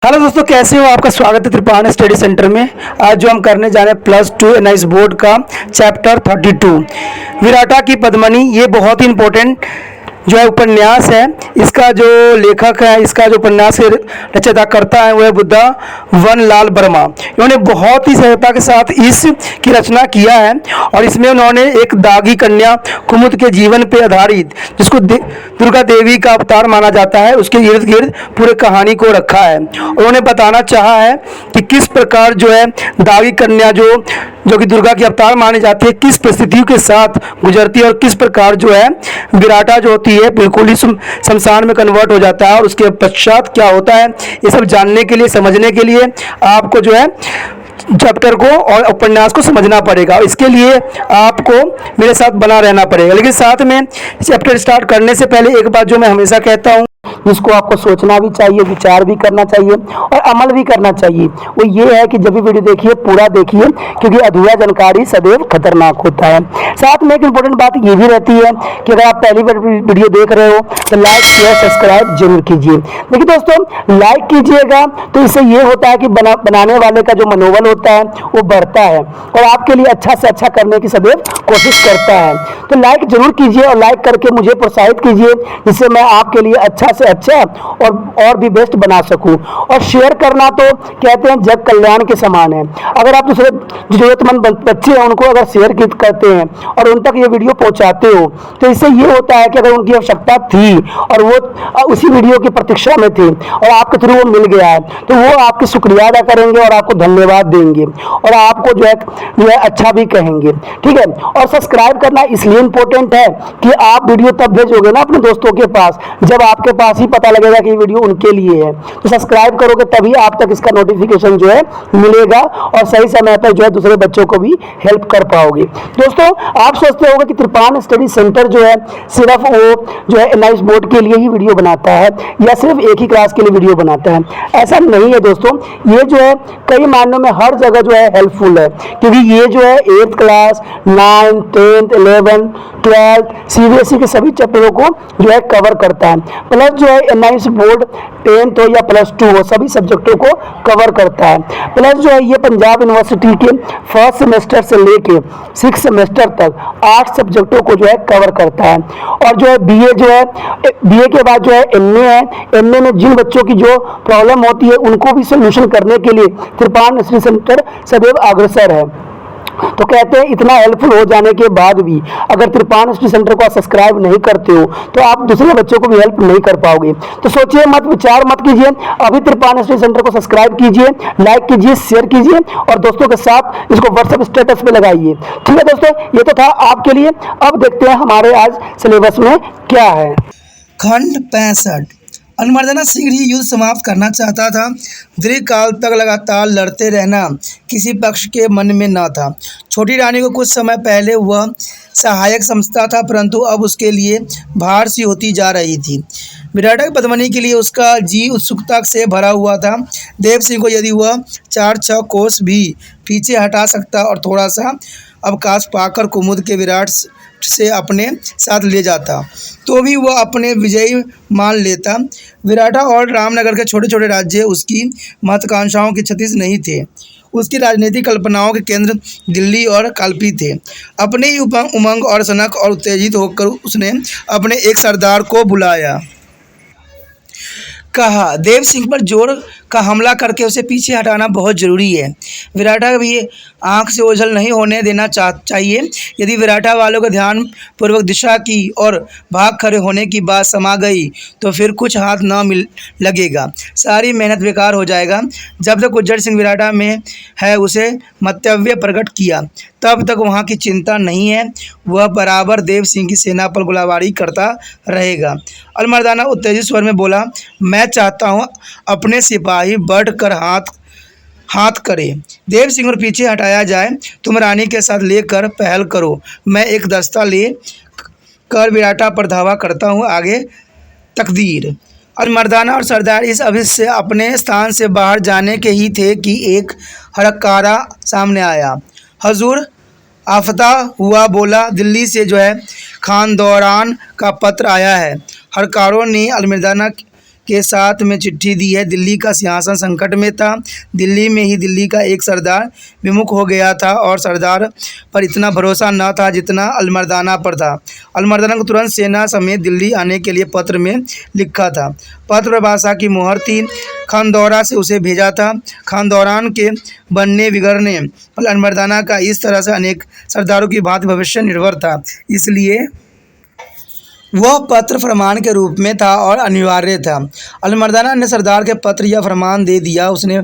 Hello दोस्तों, कैसे हो? आपका स्वागत है त्रिपाण स्टडी सेंटर में। आज जो हम करने जा रहे हैं +2 एनआईएस बोर्ड का चैप्टर 32 विराटा की पद्मिनी। ये बहुत ही इंपॉर्टेंट जो है उपन्यास है। इसका जो लेखक है, इसका जो उपन्यास के रचयिता करता है, वह है बुद्धा वन लाल वर्मा। इन्होंने बहुत ही सहजता के साथ इस की रचना किया है और इसमें उन्होंने एक दागी कन्या कुमुद के जीवन पर आधारित, जिसको दुर्गा देवी का अवतार माना जाता है, उसके इर्द गिर्द पूरे कहानी को रखा है। उन्होंने बताना चाहा है कि किस प्रकार जो है दागी कन्या जो कि दुर्गा की अवतार मानी जाती है, किस परिस्थितियों के साथ गुजरती है और किस प्रकार जो है विराटा जो होती है बिल्कुल ही शमशान में कन्वर्ट हो जाता है और उसके पश्चात क्या होता है, ये सब जानने के लिए, समझने के लिए आपको जो है चैप्टर को और उपन्यास को समझना पड़ेगा। इसके लिए आपको मेरे साथ बना रहना पड़ेगा। लेकिन साथ में चैप्टर स्टार्ट करने से पहले एक बात जो मैं हमेशा कहता हूँ, जिसको आपको सोचना भी चाहिए, विचार भी करना चाहिए और अमल भी करना चाहिए, वो ये है कि जब भी वीडियो देखिए पूरा देखिए, क्योंकि अधूरा जानकारी सदैव खतरनाक होता है। साथ में एक इम्पोर्टेंट बात ये भी रहती है कि अगर आप पहली बार वीडियो देख रहे हो तो लाइक शेयर सब्सक्राइब जरूर कीजिए। देखिए दोस्तों, लाइक कीजिएगा तो इससे ये होता है कि बनाने वाले का जो मनोबल होता है वो बढ़ता है और आपके लिए अच्छा से अच्छा करने की सदैव कोशिश करता है। तो लाइक जरूर कीजिए और लाइक करके मुझे प्रोत्साहित कीजिए, जिससे मैं आपके लिए अच्छा से अच्छा और भी बेस्ट बना सकूं। और शेयर करना तो कहते हैं जग कल्याण के समान है। अगर आप दूसरे जरूरतमंद बच्चे हैं उनको अगर शेयर करते हैं और उन तक ये वीडियो पहुंचाते हो, तो इससे ये होता है कि अगर उनकी आवश्यकता थी और वो उसी वीडियो की प्रतीक्षा में थे और आपके थ्रू वो मिल गया है, तो वो आपके शुक्रिया अदा करेंगे और आपको धन्यवाद देंगे और आपको जो है अच्छा भी कहेंगे। ठीक है। और सब्सक्राइब करना इसलिए इंपॉर्टेंट है कि आप वीडियो तब भेजोगे ना अपने दोस्तों के पास जब आपके पास ही पता लगेगा कि ये वीडियो उनके लिए है। तो सब्सक्राइब करोगे तभी आप तक इसका नोटिफिकेशन जो है मिलेगा और सही समय पर जो है दूसरे बच्चों को भी हेल्प कर पाओगे। दोस्तों, आप सोचते होंगे कि त्रिपाण स्टडी सेंटर जो है सिर्फ वो जो है एनआईएस बोर्ड के लिए ही वीडियो बनाता है या सिर्फ एक ही क्लास के लिए वीडियो बनाता है। ऐसा नहीं है दोस्तों, ये जो है कई मायनों में हर जगह जो है हेल्पफुल है, क्योंकि ये जो है 8th class 9th 10th 11th 12th CBSE के सभी चैप्टरों को जो है कवर करता है। प्लस जो है एनआईएस बोर्ड 10th हो या +2 हो, सभी सब्जेक्टों को कवर करता है। प्लस जो है ये पंजाब यूनिवर्सिटी के फर्स्ट सेमेस्टर से लेके 6th सेमेस्टर तक 8 सब्जेक्टों को जो है कवर करता है। और जो है बीए के बाद जो है एमए है। एमए में जिन बच्चों की जो प्रॉब्लम होती है उनको भी सोल्यूशन करने के लिए त्रिपाण स्टडी सेंटर सदैव अग्रसर है। तो कहते हैं इतना हेल्पफुल हो जाने के बाद भी अगर त्रिपाण स्टडी सेंटर को आप सब्सक्राइब नहीं करते हो तो आप दूसरे बच्चों को भी हेल्प नहीं कर पाओगे। तो सोचिए मत, विचार मत कीजिए, अभी त्रिपाण स्टडी सेंटर को सब्सक्राइब कीजिए, लाइक कीजिए, शेयर कीजिए और दोस्तों के साथ इसको व्हाट्सएप स्टेटस पे लगाइए। ठीक है दोस्तों, ये तो था आपके लिए। अब देखते हैं हमारे आज सिलेबस में क्या है। खंड 65। अनुमर्दना शीघ्र ही युद्ध समाप्त करना चाहता था। दीर्घकाल तक लगातार लड़ते रहना किसी पक्ष के मन में न था। छोटी रानी को कुछ समय पहले वह सहायक समझता था, परंतु अब उसके लिए भार सी होती जा रही थी। विराटा की पद्मिनी के लिए उसका जी उत्सुकता से भरा हुआ था। देव सिंह को यदि वह 4-6 कोस भी पीछे हटा सकता और थोड़ा सा अवकाश पाकर कुमुद के विराट से अपने साथ ले जाता तो भी वह अपने विजयी मान लेता। विराटा और रामनगर के छोटे छोटे राज्य उसकी महत्वाकांक्षाओं के क्षतिज नहीं थे। उसकी राजनीतिक कल्पनाओं के केंद्र दिल्ली और कालपी थे। अपने ही उमंग और सनक और उत्तेजित होकर उसने अपने एक सरदार को बुलाया, कहा देव सिंह पर जोर का हमला करके उसे पीछे हटाना बहुत ज़रूरी है। विराटा भी आंख से ओझल नहीं होने देना चाहिए। यदि विराटा वालों का ध्यान पूर्वक दिशा की और भाग खड़े होने की बात समा गई तो फिर कुछ हाथ न मिल लगेगा, सारी मेहनत बेकार हो जाएगा। जब तक उज्जड़ सिंह विराटा में है उसे मतव्य प्रकट किया, तब तक वहाँ की चिंता नहीं है। वह बराबर देव सिंह की सेना पर गोलाबारी करता रहेगा। अलमर्दाना उत्तेजित स्वर में बोला, मैं चाहता हूँ अपने सिपाही बढ़कर हाथ करे, देव सिंह और पीछे हटाया जाए। तुम रानी के साथ लेकर पहल करो, मैं एक दस्ता ले कर विराटा पर धावा करता हूँ। आगे तकदीर। अलमर्दाना और सरदार इस अवधि से अपने स्थान से बाहर जाने के ही थे कि एक हड़कारा सामने आया। हजूर, आफ्ता हुआ बोला, दिल्ली से जो है खान दौरान का पत्र आया है। हड़कारों ने अलमर्दाना के साथ में चिट्ठी दी है। दिल्ली का सिंहासन संकट में था। दिल्ली में ही दिल्ली का एक सरदार विमुख हो गया था और सरदार पर इतना भरोसा न था जितना अलमर्दाना पर था। अलमर्दाना को तुरंत सेना समेत दिल्ली आने के लिए पत्र में लिखा था। पत्र पर बादशाह की मुहर थी। खानदौरा से उसे भेजा था। खानदौरान के बनने बिगड़ने पर अलमर्दाना का इस तरह से अनेक सरदारों की भांति भविष्य निर्भर था, इसलिए वह पत्र फरमान के रूप में था और अनिवार्य था। अलमर्दाना ने सरदार के पत्र या फरमान दे दिया। उसने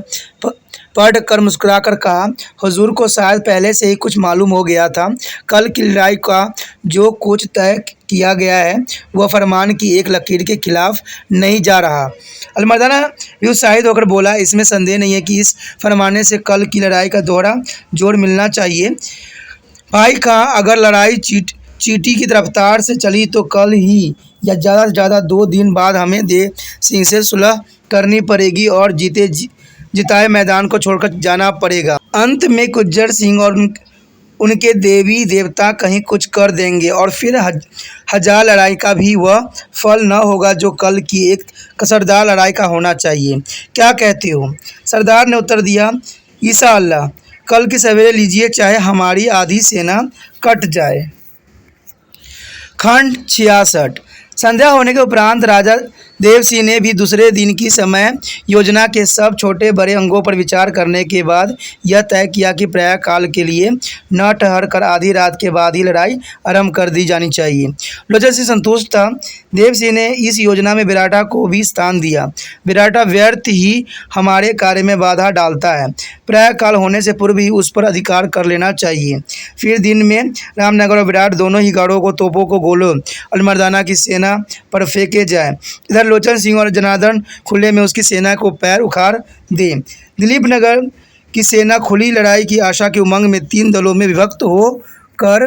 पढ़ कर मुस्कुराकर कहा, हुजूर को शायद पहले से ही कुछ मालूम हो गया था। कल की लड़ाई का जो कुछ तय किया गया है वह फरमान की एक लकीर के खिलाफ नहीं जा रहा। अलमर्दाना भी उत्साहित होकर बोला, इसमें संदेह नहीं है कि इस फरमाने से कल की लड़ाई का दोहरा जोर मिलना चाहिए। भाई खां, अगर लड़ाई चीटी की रफ्तार से चली तो कल ही या ज़्यादा से ज़्यादा 2 दिन बाद हमें देव सिंह से सुलह करनी पड़ेगी और जिताए मैदान को छोड़कर जाना पड़ेगा। अंत में गुज्जर सिंह और उनके देवी देवता कहीं कुछ कर देंगे और फिर हजार लड़ाई का भी वह फल न होगा जो कल की एक कसरदार लड़ाई का होना चाहिए। क्या कहते हो? सरदार ने उत्तर दिया, ईसा अल्लाह, कल की सवेरे लीजिए, चाहे हमारी आधी सेना कट जाए। खंड 66। संध्या होने के उपरांत राजा देव सिंह ने भी दूसरे दिन की समय योजना के सब छोटे बड़े अंगों पर विचार करने के बाद यह तय किया कि प्रातः काल के लिए न ठहर कर आधी रात के बाद ही लड़ाई आरंभ कर दी जानी चाहिए। लोचन सिंह संतुष्ट था। देव सिंह ने इस योजना में विराटा को भी स्थान दिया। विराटा व्यर्थ ही हमारे कार्य में बाधा डालता है। प्रातः काल होने से पूर्व ही उस पर अधिकार कर लेना चाहिए। फिर दिन में रामनगर और विराट दोनों ही गढ़ों को, तोपों को, गोलों अलमर्दाना की सेना पर फेंके जाए। इधर लोचन सिंह और जनार्दन खुले में उसकी सेना को पैर उखाड़ दें। दिलीप नगर की सेना खुली लड़ाई की आशा के उमंग में 3 दलों में विभक्त होकर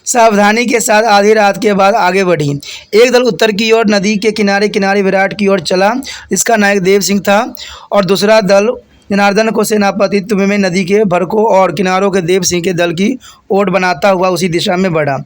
सावधानी के साथ आधी रात के बाद आगे बढ़ी। एक दल उत्तर की ओर नदी के किनारे किनारे विराट की ओर चला, इसका नायक देव सिंह था, और दूसरा दल जनार्दन को सेनापतित्व में नदी के भरकों और किनारों के देव सिंह के दल की ओट बनाता हुआ उसी दिशा में बढ़ा।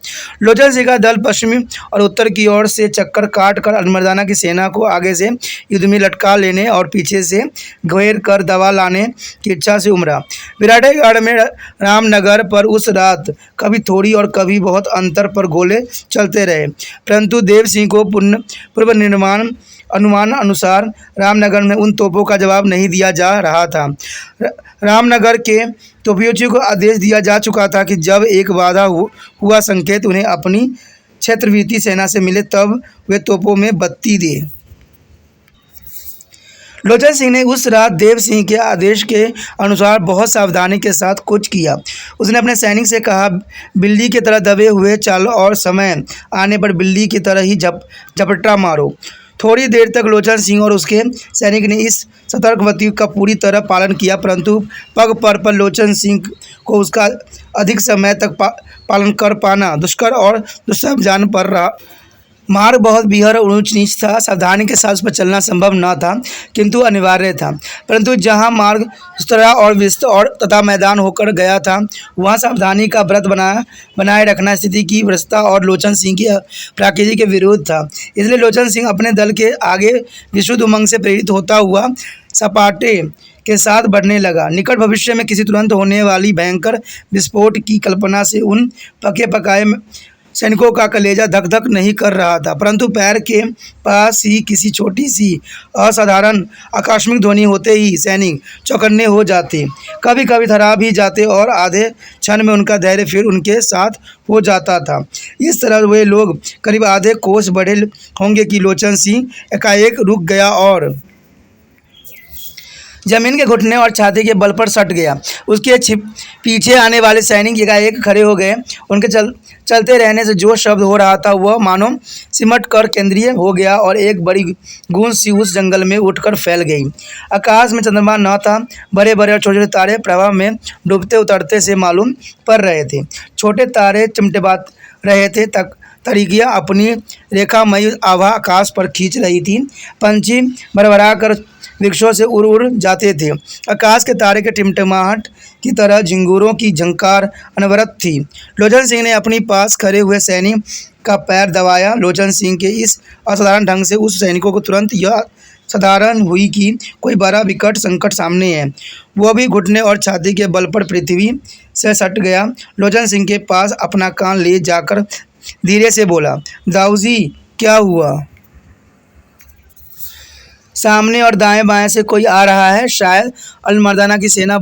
लोचन सिंह का दल पश्चिमी और उत्तर की ओर से चक्कर काट कर अलमर्दाना की सेना को आगे से युद्ध में लटका लेने और पीछे से घेर कर दबा लाने की इच्छा से उमड़ा। विराटगढ़ में रामनगर पर उस रात कभी थोड़ी और कभी बहुत अंतर पर गोले चलते रहे, परंतु देव सिंह को पूर्व अनुमान अनुसार रामनगर में उन तोपों का जवाब नहीं दिया जा रहा था। रामनगर के तोपियों को आदेश दिया जा चुका था कि जब एक वादा हुआ संकेत उन्हें अपनी क्षेत्रवर्ती सेना से मिले तब वे तोपों में बत्ती दे। लोचन सिंह ने उस रात देव सिंह के आदेश के अनुसार बहुत सावधानी के साथ कूच किया। उसने अपने सैनिक से कहा, बिल्ली की तरह दबे हुए चलो और समय आने पर बिल्ली की तरह ही झपट्टा मारो। थोड़ी देर तक लोचन सिंह और उसके सैनिक ने इस सतर्कवती का पूरी तरह पालन किया, परंतु पग पर लोचन सिंह को उसका अधिक समय तक पालन कर पाना दुष्कर और दुस्सह जान पड़ रहा। मार्ग बहुत बिहर और ऊंच नीच था। सावधानी के साथ उस पर चलना संभव न था, किंतु अनिवार्य था। परंतु जहां मार्ग सुस्तरा और विस्त और तथा मैदान होकर गया था, वहां सावधानी का व्रत बनाए रखना स्थिति की वृत्ता और लोचन सिंह की प्रकृति के विरुद्ध था। इसलिए लोचन सिंह अपने दल के आगे विशुद्ध उमंग से प्रेरित होता हुआ सपाटे के साथ बढ़ने लगा। निकट भविष्य में किसी तुरंत होने वाली भयंकर विस्फोट की कल्पना से उन पके पकाए सैनिकों का कलेजा धक धक नहीं कर रहा था, परंतु पैर के पास ही किसी छोटी सी असाधारण आकस्मिक ध्वनि होते ही सैनिक चौकन्ने हो जाते, कभी कभी थरा भी जाते और आधे क्षण में उनका धैर्य फिर उनके साथ हो जाता था। इस तरह वे लोग करीब आधे कोस बढ़े होंगे कि लोचन सिंह एकाएक रुक गया और जमीन के घुटने और छाती के बल पर सट गया। उसके पीछे आने वाले सैनिक एकाएक खड़े हो गए। उनके चलते रहने से जो शब्द हो रहा था वह मानो सिमट कर केंद्रीय हो गया और एक बड़ी गूंज सी उस जंगल में उठकर फैल गई। आकाश में चंद्रमा न था। बड़े बड़े और छोटे छोटे तारे प्रवाह में डूबते उतरते से मालूम पड़ रहे थे। छोटे तारे चिमटिमा रहे थे। तरीकियाँ अपनी रेखामयी आभा आकाश पर खींच रही थी। पंछी भरभरा कर वृक्षों से उड़ जाते थे। आकाश के तारे के टिमटिमाहट की तरह झिंगुरों की झंकार अनवरत थी। लोचन सिंह ने अपनी पास खड़े हुए सैनिक का पैर दबाया। लोचन सिंह के इस असाधारण ढंग से उस सैनिकों को तुरंत यह साधारण हुई कि कोई बड़ा विकट संकट सामने है। वह भी घुटने और छाती के बल पर पृथ्वी से सट गया। लोचन सिंह के पास अपना कान ले जाकर धीरे से बोला, दाऊजी क्या हुआ? सामने और दाएं बाएं से कोई आ रहा है। शायद अलमर्दाना की सेना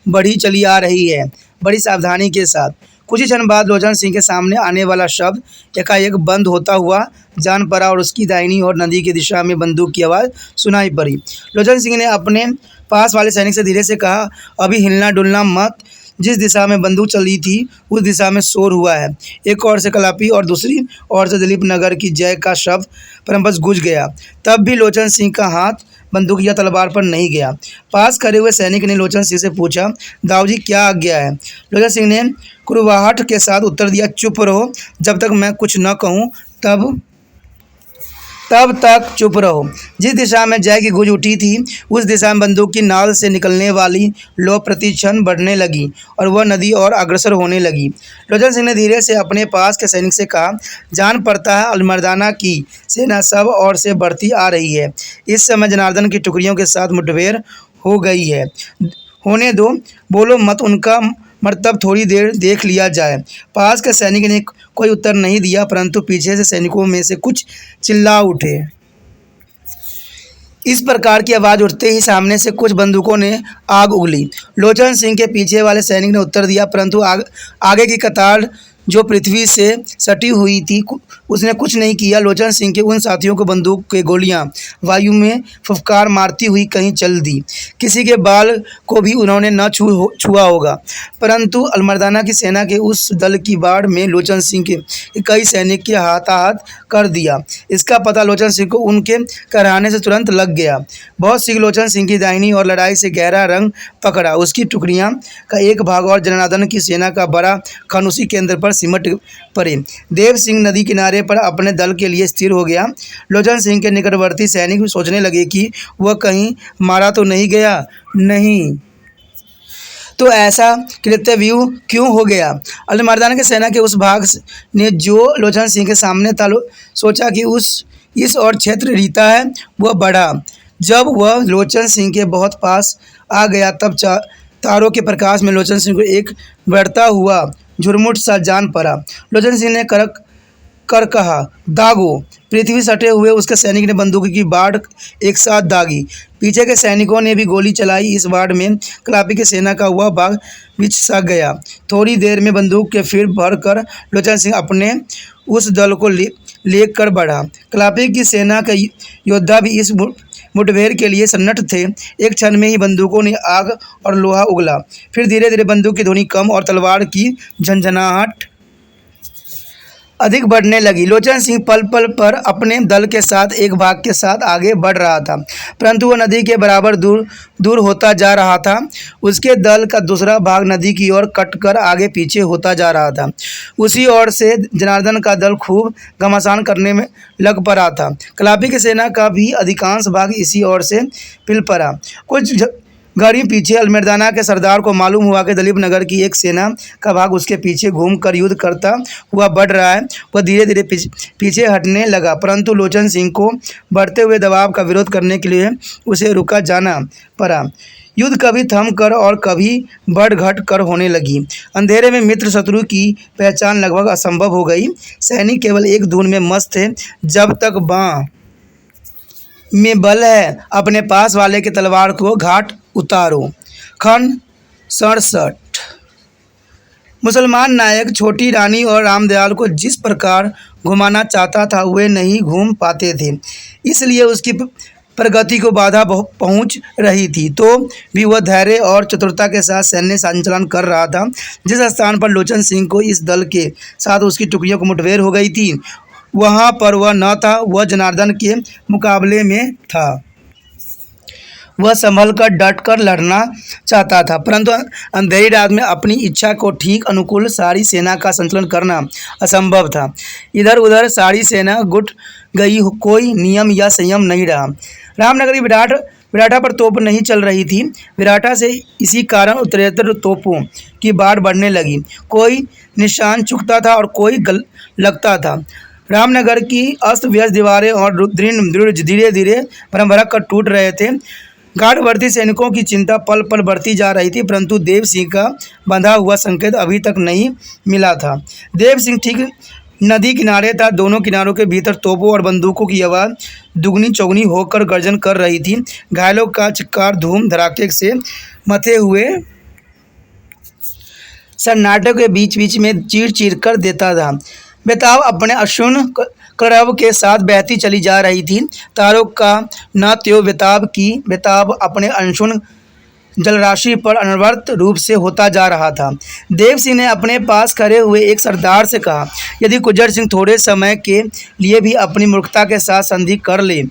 बढ़ी चली आ रही है। बड़ी सावधानी के साथ। कुछ ही क्षण बाद लोचन सिंह के सामने आने वाला शब्द एकाएक बंद होता हुआ जान पड़ा और उसकी दाहिनी ओर नदी की दिशा में बंदूक की आवाज़ सुनाई पड़ी। लोचन सिंह ने अपने पास वाले सैनिक से धीरे से कहा, अभी हिलना डुलना मत। जिस दिशा में बंदूक चली थी उस दिशा में शोर हुआ है। एक ओर से कलापी और दूसरी ओर से दिलीप नगर की जय का शब्द परम्पस गूंज गया। तब भी लोचन सिंह का हाथ बंदूक या तलवार पर नहीं गया। पास खड़े हुए सैनिक ने लोचन सिंह से पूछा, दाऊजी क्या आज्ञा है? लोचन सिंह ने कुरवाहट के साथ उत्तर दिया, चुप रहो, जब तक मैं कुछ न कहूँ तब तक चुप रहो। जिस दिशा में जय की गूंज उठी थी उस दिशा में बंदूक की नाल से निकलने वाली लौ प्रति क्षण बढ़ने लगी और वह नदी और अग्रसर होने लगी। लोचन सिंह ने धीरे से अपने पास के सैनिक से कहा, जान पड़ता है अलमर्दाना की सेना सब ओर से बढ़ती आ रही है। इस समय जनार्दन की टुकड़ियों के साथ मुठभेड़ हो गई है। होने दो, बोलो मत, उनका मर्तब थोड़ी देर देख लिया जाए। पास के सैनिक ने कोई उत्तर नहीं दिया, परंतु पीछे से सैनिकों में से कुछ चिल्ला उठे। इस प्रकार की आवाज़ उठते ही सामने से कुछ बंदूकों ने आग उगली। लोचन सिंह के पीछे वाले सैनिक ने उत्तर दिया, परंतु आगे की कतार जो पृथ्वी से सटी हुई थी उसने कुछ नहीं किया। लोचन सिंह के उन साथियों को बंदूक के गोलियां वायु में फुफकार मारती हुई कहीं चल दी। किसी के बाल को भी उन्होंने न छुआ होगा, परंतु अलमर्दाना की सेना के उस दल की बाढ़ में लोचन सिंह के कई सैनिक के हाथाहाथ कर दिया। इसका पता लोचन सिंह को उनके कराने से तुरंत लग गया। बहुत सी लोचन सिंह की दाहिनी और लड़ाई से गहरा रंग पकड़ा। उसकी टुकड़ियां का एक भाग और जनार्दन की सेना का बड़ा खंड उसी केंद्र पर सिमट पड़े। देव सिंह नदी किनारे पर अपने दल के लिए स्थिर हो गया। लोचन सिंह के निकटवर्ती सैनिक सोचने लगे कि वह कहीं मारा तो नहीं गया, नहीं तो ऐसा कृत्यव्यूह क्यों हो गया। अलमर्दाना की सेना के उस भाग ने जो लोचन सिंह के सामने था सोचा कि इस और क्षेत्र रीता है। वह बढ़ा। जब वह लोचन सिंह के बहुत पास आ गया तब तारों के प्रकाश में लोचन सिंह को एक बढ़ता हुआ झुरमुट सा जान पड़ा। लोचन सिंह ने कर कहा, दागो। पृथ्वी सटे हुए उसके सैनिक ने बंदूक की बाढ़ एक साथ दागी। पीछे के सैनिकों ने भी गोली चलाई। इस बाढ़ में कलापी की सेना का वह भाग बिछ सा गया। थोड़ी देर में बंदूक के फिर भर कर लोचन सिंह अपने उस दल को लेकर बढ़ा। कलापी की सेना के योद्धा भी इस मुठभेड़ के लिए सन्नद्ध थे। एक क्षण में ही बंदूकों ने आग और लोहा उगला। फिर धीरे धीरे बंदूक की ध्वनि कम और तलवार की झंझनाहट अधिक बढ़ने लगी। लोचन सिंह पल पल पर अपने दल के साथ एक भाग के साथ आगे बढ़ रहा था, परंतु वह नदी के बराबर दूर होता जा रहा था। उसके दल का दूसरा भाग नदी की ओर कटकर आगे पीछे होता जा रहा था। उसी ओर से जनार्दन का दल खूब घमासान करने में लग पड़ा था। कलापी की सेना का भी अधिकांश भाग इसी ओर से पिल पड़ा। कुछ घड़ी पीछे अलमर्दाना के सरदार को मालूम हुआ कि दिलीप नगर की एक सेना का भाग उसके पीछे घूमकर युद्ध करता हुआ बढ़ रहा है। वह धीरे धीरे पीछे हटने लगा, परंतु लोचन सिंह को बढ़ते हुए दबाव का विरोध करने के लिए उसे रुका जाना पड़ा। युद्ध कभी थम कर और कभी बढ़ घट कर होने लगी। अंधेरे में मित्र शत्रु की पहचान लगभग असंभव हो गई। सैनिक केवल एक धुन में मस्त थे, जब तक बाँ में बल है अपने पास वाले के तलवार को घाट उतारो। खंड 67। मुसलमान नायक छोटी रानी और रामदयाल को जिस प्रकार घुमाना चाहता था वे नहीं घूम पाते थे, इसलिए उसकी प्रगति को बाधा पहुंच रही थी। तो भी वह धैर्य और चतुरता के साथ सैन्य संचालन कर रहा था। जिस स्थान पर लोचन सिंह को इस दल के साथ उसकी टुकड़ियों को मुठभेड़ हो गई थी वहाँ पर वह न था। वह जनार्दन के मुकाबले में था। वह संभल कर डट कर लड़ना चाहता था, परंतु अंधेरी रात में अपनी इच्छा को ठीक अनुकूल सारी सेना का संचालन करना असंभव था। इधर उधर सारी सेना गुट गई, कोई नियम या संयम नहीं रहा। रामनगरी विराटा पर तोप नहीं चल रही थी। विराटा से इसी कारण उत्तरेतर तोपों की बाढ़ बढ़ने लगी। कोई निशान चुकता था और कोई लगता था। रामनगर की अस्त व्यस्त दीवारें और दृढ़ धीरे धीरे भरभरा कर टूट रहे थे। गार्डवर्ती सैनिकों की चिंता पल पल बढ़ती जा रही थी, परंतु देव सिंह का बंधा हुआ संकेत अभी तक नहीं मिला था। देव सिंह ठीक नदी किनारे था। दोनों किनारों के भीतर तोपों और बंदूकों की आवाज़ दुगनी चौगनी होकर गर्जन कर रही थी। घायलों का चिक्कार धूम धड़ाके से मथे हुए सन्नाटे के बीच बीच में चीर चीर कर देता था। बेताब अपने अशुन करब के साथ बहती चली जा रही थी। तारों का न त्यो बेताब अपने अनशुन जलराशि पर अनवरत रूप से होता जा रहा था। देव सिंह ने अपने पास खड़े हुए एक सरदार से कहा, यदि गुज्जर सिंह थोड़े समय के लिए भी अपनी मूर्खता के साथ संधि कर ले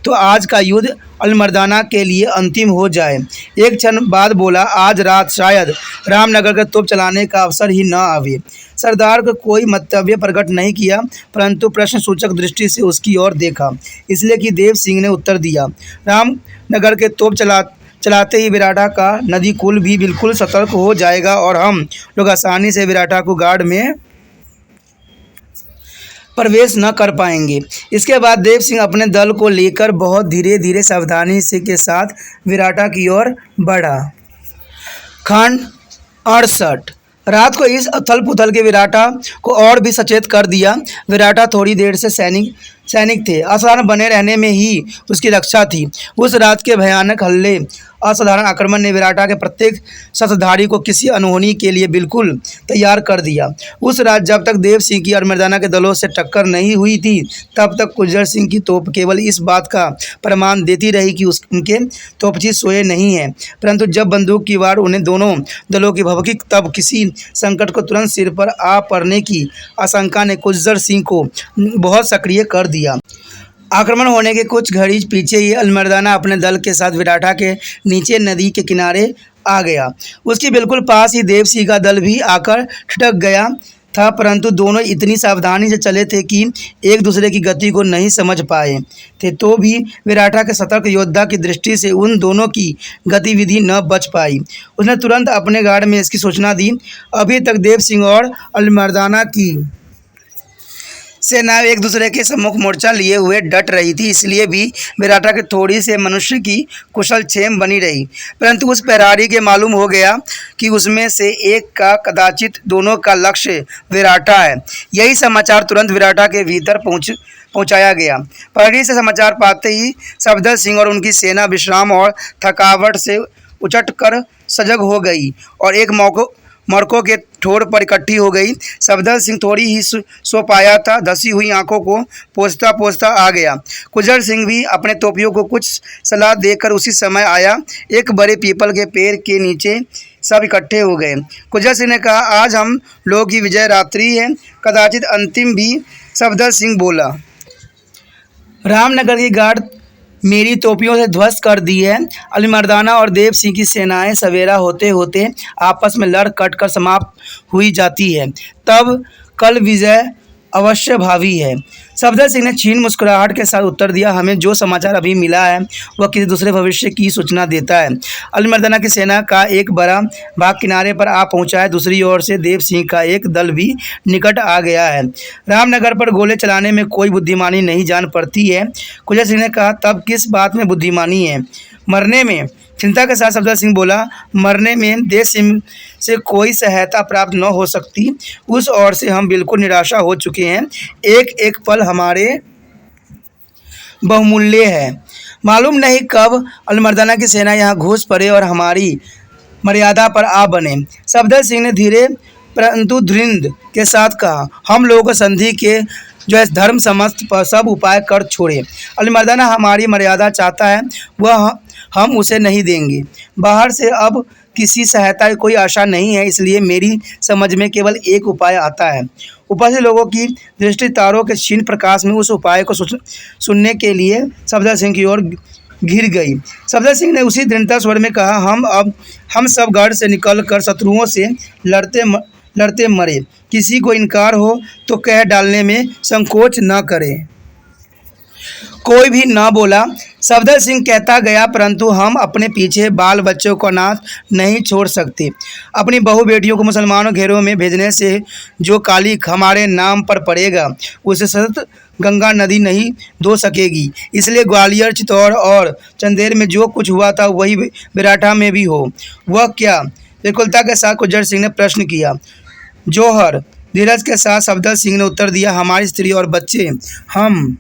तो आज का युद्ध अलमर्दाना के लिए अंतिम हो जाए। एक क्षण बाद बोला, आज रात शायद रामनगर का तोप चलाने का अवसर ही न आवे। सरदार को कोई मंतव्य प्रकट नहीं किया, परंतु प्रश्न सूचक दृष्टि से उसकी ओर देखा, इसलिए कि देव सिंह ने उत्तर दिया, रामनगर के तोप चलाते ही विराटा का नदी कुल भी बिल्कुल सतर्क हो जाएगा और हम लोग आसानी से विराटा को गार्ड में प्रवेश न कर पाएंगे। इसके बाद देव सिंह अपने दल को लेकर बहुत धीरे धीरे सावधानी से के साथ विराटा की ओर बढ़ा। खंड 68। रात को इस उथल पुथल के विराटा को और भी सचेत कर दिया। विराटा थोड़ी देर से सैनिक थे। असाधारण बने रहने में ही उसकी रक्षा थी। उस रात के भयानक हल्ले असाधारण आक्रमण ने विराटा के प्रत्येक शस्त्रधारी को किसी अनहोनी के लिए बिल्कुल तैयार कर दिया। उस रात जब तक देव सिंह की और मर्दाना के दलों से टक्कर नहीं हुई थी, तब तक गुज्जर सिंह की तोप केवल इस बात का प्रमाण देती रही कि उनके तोपची सोए नहीं हैं, परंतु जब बंदूक की वार उन्हें दोनों दलों की भभकी, तब किसी संकट को तुरंत सिर पर आ पड़ने की आशंका ने गुज्जर सिंह को बहुत सक्रिय कर दिया। आक्रमण होने के कुछ घड़ी पीछे ही अलमर्दाना अपने दल के साथ विराटा के नीचे नदी के किनारे आ गया। उसके बिल्कुल पास ही देव सिंह का दल भी आकर ठिठक गया था, परंतु दोनों इतनी सावधानी से चले थे कि एक दूसरे की गति को नहीं समझ पाए थे। तो भी विराटा के सतर्क योद्धा की दृष्टि से उन दोनों की गतिविधि न बच पाई। उसने तुरंत अपने गार्ड में इसकी सूचना दी। अभी तक देव सिंह और अलमर्दाना की सेना एक दूसरे के सम्मुख मोर्चा लिए हुए डट रही थी, इसलिए भी विराटा के थोड़ी से मनुष्य की कुशल क्षेम बनी रही, परंतु उस प्रहरी के मालूम हो गया कि उसमें से एक का कदाचित दोनों का लक्ष्य विराटा है। यही समाचार तुरंत विराटा के भीतर पहुंचाया गया। प्रहरी से समाचार पाते ही सफदर सिंह और उनकी सेना विश्राम और थकावट से उचट कर सजग हो गई और एक मरकों के ठोर पर इकट्ठी हो गई। सफदर सिंह थोड़ी ही सो पाया था, धसी हुई आंखों को पोंछता पोंछता आ गया। गुज्जर सिंह भी अपने तोपियों को कुछ सलाह देकर उसी समय आया। एक बड़े पीपल के पेड़ के नीचे सब इकट्ठे हो गए। गुज्जर सिंह ने कहा, आज हम लोग की विजय रात्रि है, कदाचित अंतिम भी। सफदर सिंह बोला, रामनगर की गार्ड मेरी तोपियों से ध्वस्त कर दी है। अलमर्दाना और देव सिंह की सेनाएं सवेरा होते होते आपस में लड़ कट कर समाप्त हुई जाती है, तब कल विजय अवश्य भावी है। सफदर सिंह ने क्षीण मुस्कुराहट के साथ उत्तर दिया, हमें जो समाचार अभी मिला है वह किसी दूसरे भविष्य की सूचना देता है। अलमर्दाना की सेना का एक बड़ा भाग किनारे पर आ पहुंचा है। दूसरी ओर से देव सिंह का एक दल भी निकट आ गया है। रामनगर पर गोले चलाने में कोई बुद्धिमानी नहीं जान पड़ती है। गुज्जर सिंह ने कहा, तब किस बात में बुद्धिमानी है? मरने में। चिंता के साथ सफदर सिंह बोला, मरने में देव सिंह से कोई सहायता प्राप्त न हो सकती। उस ओर से हम बिल्कुल निराशा हो चुके हैं। एक एक पल हमारे बहुमूल्य है। मालूम नहीं कब अलमर्दाना की सेना यहाँ घुस पड़े और हमारी मर्यादा पर आ बने। सफदर सिंह ने धीरे परंतु दृढ़ के साथ कहा, हम लोगों को संधि के जो इस धर्म समस्त पर सब उपाय कर छोड़े। अलमर्दाना हमारी मर्यादा चाहता है, वह हम उसे नहीं देंगे। बाहर से अब किसी सहायता की कोई आशा नहीं है, इसलिए मेरी समझ में केवल एक उपाय आता है। ऊपर से लोगों की दृष्टि तारों के क्षीण प्रकाश में उस उपाय को सुनने के लिए सफदर सिंह की ओर घिर गई। सफदर सिंह ने उसी दृढ़ता स्वर में कहा, हम सब गढ़ से निकलकर शत्रुओं से लड़ते मरे। किसी को इनकार हो तो कह डालने में संकोच न करें। कोई भी न बोला। सफदर सिंह कहता गया, परंतु हम अपने पीछे बाल बच्चों को अनाथ नहीं छोड़ सकते। अपनी बहू बेटियों को मुसलमानों घेरों में भेजने से जो कालिक हमारे नाम पर पड़ेगा उसे सतत गंगा नदी नहीं धो सकेगी। इसलिए ग्वालियर, चित्तौड़ और चंदेर में जो कुछ हुआ था वही विराटा में भी हो। वह क्या? व्याकुलता के साथ गुज्जर सिंह ने प्रश्न किया। जौहर, धीरज के साथ सफदर सिंह ने उत्तर दिया, हमारी स्त्री और बच्चे हम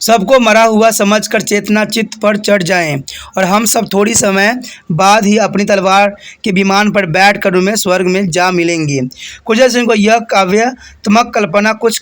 सबको मरा हुआ समझकर चेतना चित्त पर चढ़ जाएं और हम सब थोड़ी समय बाद ही अपनी तलवार के विमान पर बैठकर उन्हें स्वर्ग में जा मिलेंगे। गुज्जर सिंह को यह काव्यात्मक कल्पना कुछ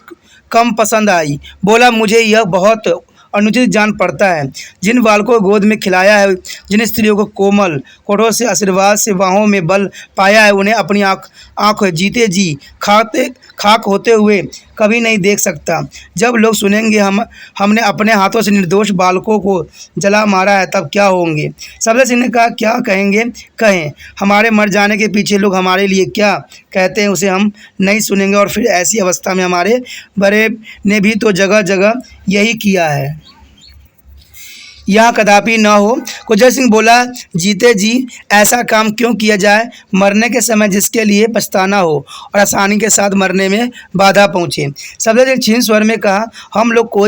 कम पसंद आई। बोला, मुझे यह बहुत अनुचित जान पड़ता है। जिन बालकों को गोद में खिलाया है, जिन स्त्रियों को कोमल कोठों से आशीर्वाद से बाहों में बल पाया है, उन्हें अपनी आँखों जीते जी खाक होते हुए कभी नहीं देख सकता। जब लोग सुनेंगे हमने अपने हाथों से निर्दोष बालकों को जला मारा है, तब क्या होंगे? सफदर सिंह ने कहा, क्या कहेंगे कहें। हमारे मर जाने के पीछे लोग हमारे लिए क्या कहते हैं उसे हम नहीं सुनेंगे। और फिर ऐसी अवस्था में हमारे बड़े ने भी तो जगह जगह यही किया है, यहाँ कदापि न हो। गुज्जर सिंह बोला, जीते जी ऐसा काम क्यों किया जाए? मरने के समय जिसके लिए पछताना हो और आसानी के साथ मरने में बाधा पहुँचे। सफदर सिंह क्षीण स्वर में कहा, हम लोग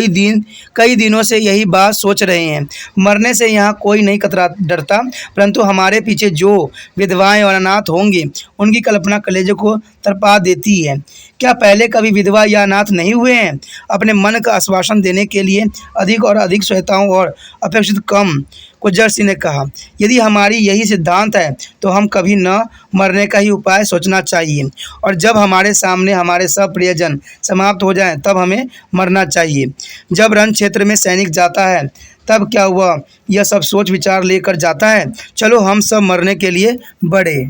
कई दिनों से यही बात सोच रहे हैं। मरने से यहाँ कोई नहीं डरता, परंतु हमारे पीछे जो विधवाएं और अनाथ होंगे उनकी कल्पना कलेजे को तड़पा देती है। क्या पहले कभी विधवा या अनाथ नहीं हुए हैं? अपने मन का आश्वासन देने के लिए अधिक और अधिक श्वेताओं और अपेक्षित कम। गुज्जर सिंह ने कहा, यदि हमारी यही सिद्धांत है तो हम कभी न मरने का ही उपाय सोचना चाहिए, और जब हमारे सामने हमारे सब प्रियजन समाप्त हो जाएं तब हमें मरना चाहिए। जब रण क्षेत्र में सैनिक जाता है तब क्या हुआ, यह सब सोच विचार लेकर जाता है। चलो हम सब मरने के लिए बढ़े।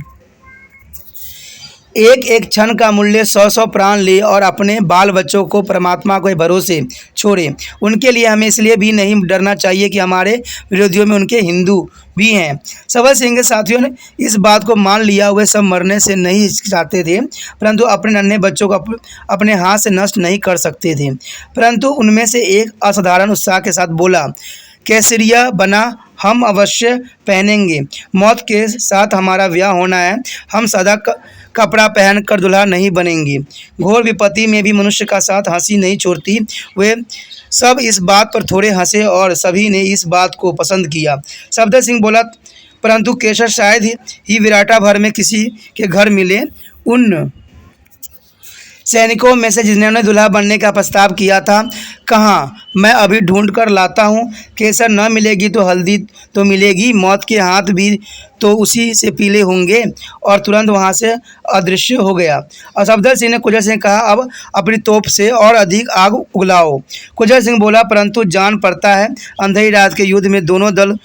एक एक क्षण का मूल्य 100 प्राण ले और अपने बाल बच्चों को परमात्मा के भरोसे छोड़े। उनके लिए हमें इसलिए भी नहीं डरना चाहिए कि हमारे विरोधियों में उनके हिंदू भी हैं। सफदर सिंह के साथियों ने इस बात को मान लिया। वे सब मरने से नहीं चाहते थे, परंतु अपने नन्हे बच्चों को अपने हाथ से नष्ट नहीं कर सकते थे। परंतु उनमें से एक असाधारण उत्साह के साथ बोला, केसरिया बना हम अवश्य पहनेंगे। मौत के साथ हमारा ब्याह होना है। हम सदा कपड़ा पहनकर दुल्हा नहीं बनेंगे। घोर विपत्ति में भी मनुष्य का साथ हंसी नहीं छोड़ती। वे सब इस बात पर थोड़े हंसे और सभी ने इस बात को पसंद किया। सफदर सिंह बोला, परंतु केसर शायद ही विराटा भर में किसी के घर मिले। उन सैनिकों में से जिन्होंने दुल्हा बनने का प्रस्ताव किया था, कहाँ? मैं अभी ढूंढ कर लाता हूँ। केसर न मिलेगी तो हल्दी तो मिलेगी। मौत के हाथ भी तो उसी से पीले होंगे। और तुरंत वहाँ से अदृश्य हो गया। और सफदर सिंह ने गुज्जर सिंह कहा, अब अपनी तोप से और अधिक आग उगलाओ। गुज्जर सिंह बोला, परंतु जान पड़ता है अंधेरी रात के युद्ध में दोनों दल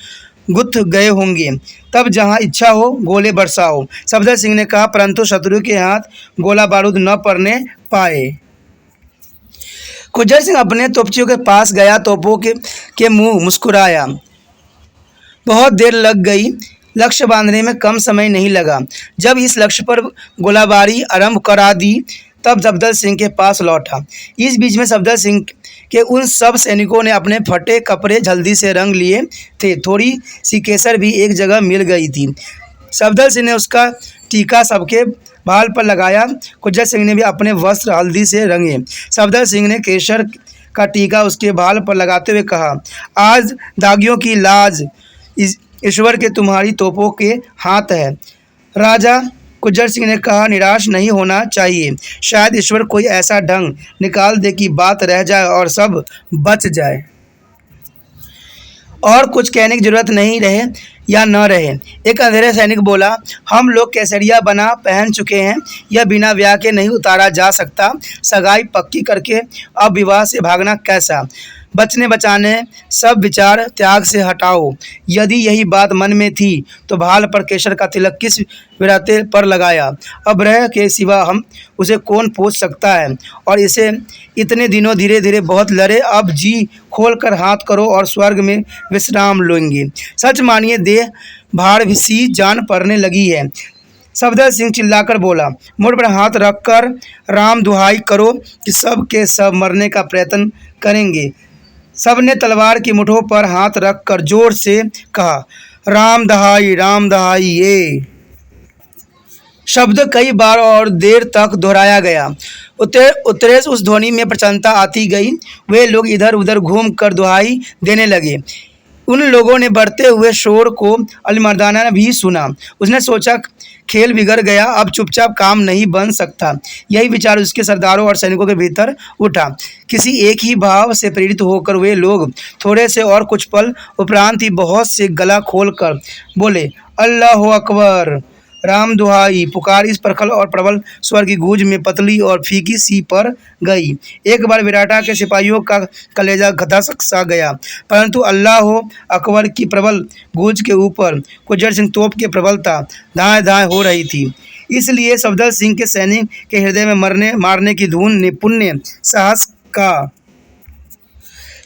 गुथ गए होंगे। तब जहाँ इच्छा हो गोले बरसाओ। सफदर सिंह ने कहा, परंतु शत्रु के हाथ गोला बारूद न पड़ने पाए। गुज्जर सिंह अपने तोपचियों के पास गया। तोपों के मुंह मुस्कुराया। बहुत देर लग गई। लक्ष्य बांधने में कम समय नहीं लगा। जब इस लक्ष्य पर गोलाबारी आरंभ करा दी तब सफदर सिंह के पास लौटा। इस बीच में सफदर सिंह के उन सब सैनिकों ने अपने फटे कपड़े जल्दी से रंग लिए थे। थोड़ी सी केसर भी एक जगह मिल गई थी। सफदर सिंह ने उसका टीका सबके बाल पर लगाया। गुज्जर सिंह ने भी अपने वस्त्र हल्दी से रंगे। सफदर सिंह ने केसर का टीका उसके बाल पर लगाते हुए कहा, आज दागियों की लाज ईश्वर के तुम्हारी तोपों के हाथ है। राजा गुज्जर सिंह ने कहा, निराश नहीं होना चाहिए। शायद ईश्वर कोई ऐसा ढंग निकाल दे कि बात रह जाए और सब बच जाए। और कुछ कहने की जरूरत नहीं रहे या न रहे। एक अंधेरे सैनिक बोला, हम लोग केसरिया बना पहन चुके हैं। यह बिना ब्याह के नहीं उतारा जा सकता। सगाई पक्की करके अब विवाह से भागना कैसा? बचने बचाने सब विचार त्याग से हटाओ। यदि यही बात मन में थी तो भाल पर केसर का तिलक किस विराते पर लगाया? अब रह के सिवा हम उसे कौन पूछ सकता है? और इसे इतने दिनों धीरे धीरे बहुत लड़े। अब जी खोल कर हाथ करो और स्वर्ग में विश्राम लेंगे। सच मानिए देह भार सी जान पड़ने लगी है। सफदर सिंह चिल्लाकर बोला। मुड़ पर हाथ रखकर राम दुहाई करो कि सब के सब मरने का प्रयत्न करेंगे। सबने तलवार की मुठों पर हाथ रखकर जोर से कहा, राम दहाई ये शब्द कई बार और देर तक दोहराया गया। उत्तरे से उस ध्वनि में प्रसन्नता आती गई। वे लोग इधर उधर घूम कर दुहाई देने लगे। उन लोगों ने बढ़ते हुए शोर को अलीमर्दाना ने भी सुना। उसने सोचा, खेल बिगड़ गया, अब चुपचाप काम नहीं बन सकता। यही विचार उसके सरदारों और सैनिकों के भीतर उठा। किसी एक ही भाव से प्रेरित होकर वे लोग थोड़े से और कुछ पल उपरांत ही बहुत से गला खोलकर बोले, अल्लाह अकबर। राम दुहाई पुकार इस प्रखर और प्रबल स्वर की गूंज में पतली और फीकी सी पर गई। एक बार विराटा के सिपाहियों का कलेजा धसक सा गया, परंतु अल्लाह अकबर की प्रबल गूंज के ऊपर गुज्जर सिंह तोप की प्रबलता दाएं दाएं हो रही थी। इसलिए सफदर सिंह के सैनिक के हृदय में मारने की धुन ने पुण्य साहस का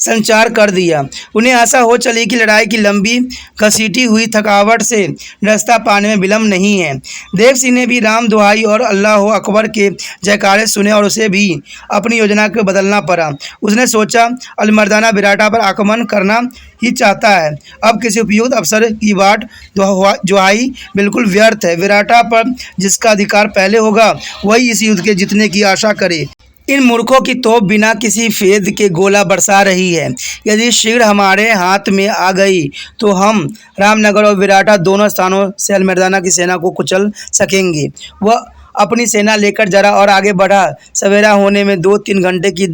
संचार कर दिया। उन्हें आशा हो चली कि लड़ाई की लंबी घसीटी हुई थकावट से रास्ता पाने में विलम्ब नहीं है। देव सिंह ने भी राम दुहाई और अल्लाह अकबर के जयकारे सुने और उसे भी अपनी योजना को बदलना पड़ा। उसने सोचा, अलीमर्दाना विराटा पर आक्रमण करना ही चाहता है। अब किसी उपयुक्त अवसर की बाट दुहाई बिल्कुल व्यर्थ है। विराटा पर जिसका अधिकार पहले होगा वही इस युद्ध के जीतने की आशा करे। इन मूर्खों की तोप बिना किसी फेद के गोला बरसा रही है। यदि शीघ्र हमारे हाथ में आ गई तो हम रामनगर और विराटा दोनों स्थानों से अलीमर्दाना की सेना को कुचल सकेंगे। वह अपनी सेना लेकर जरा और आगे बढ़ा। सवेरा होने में 2-3 घंटे की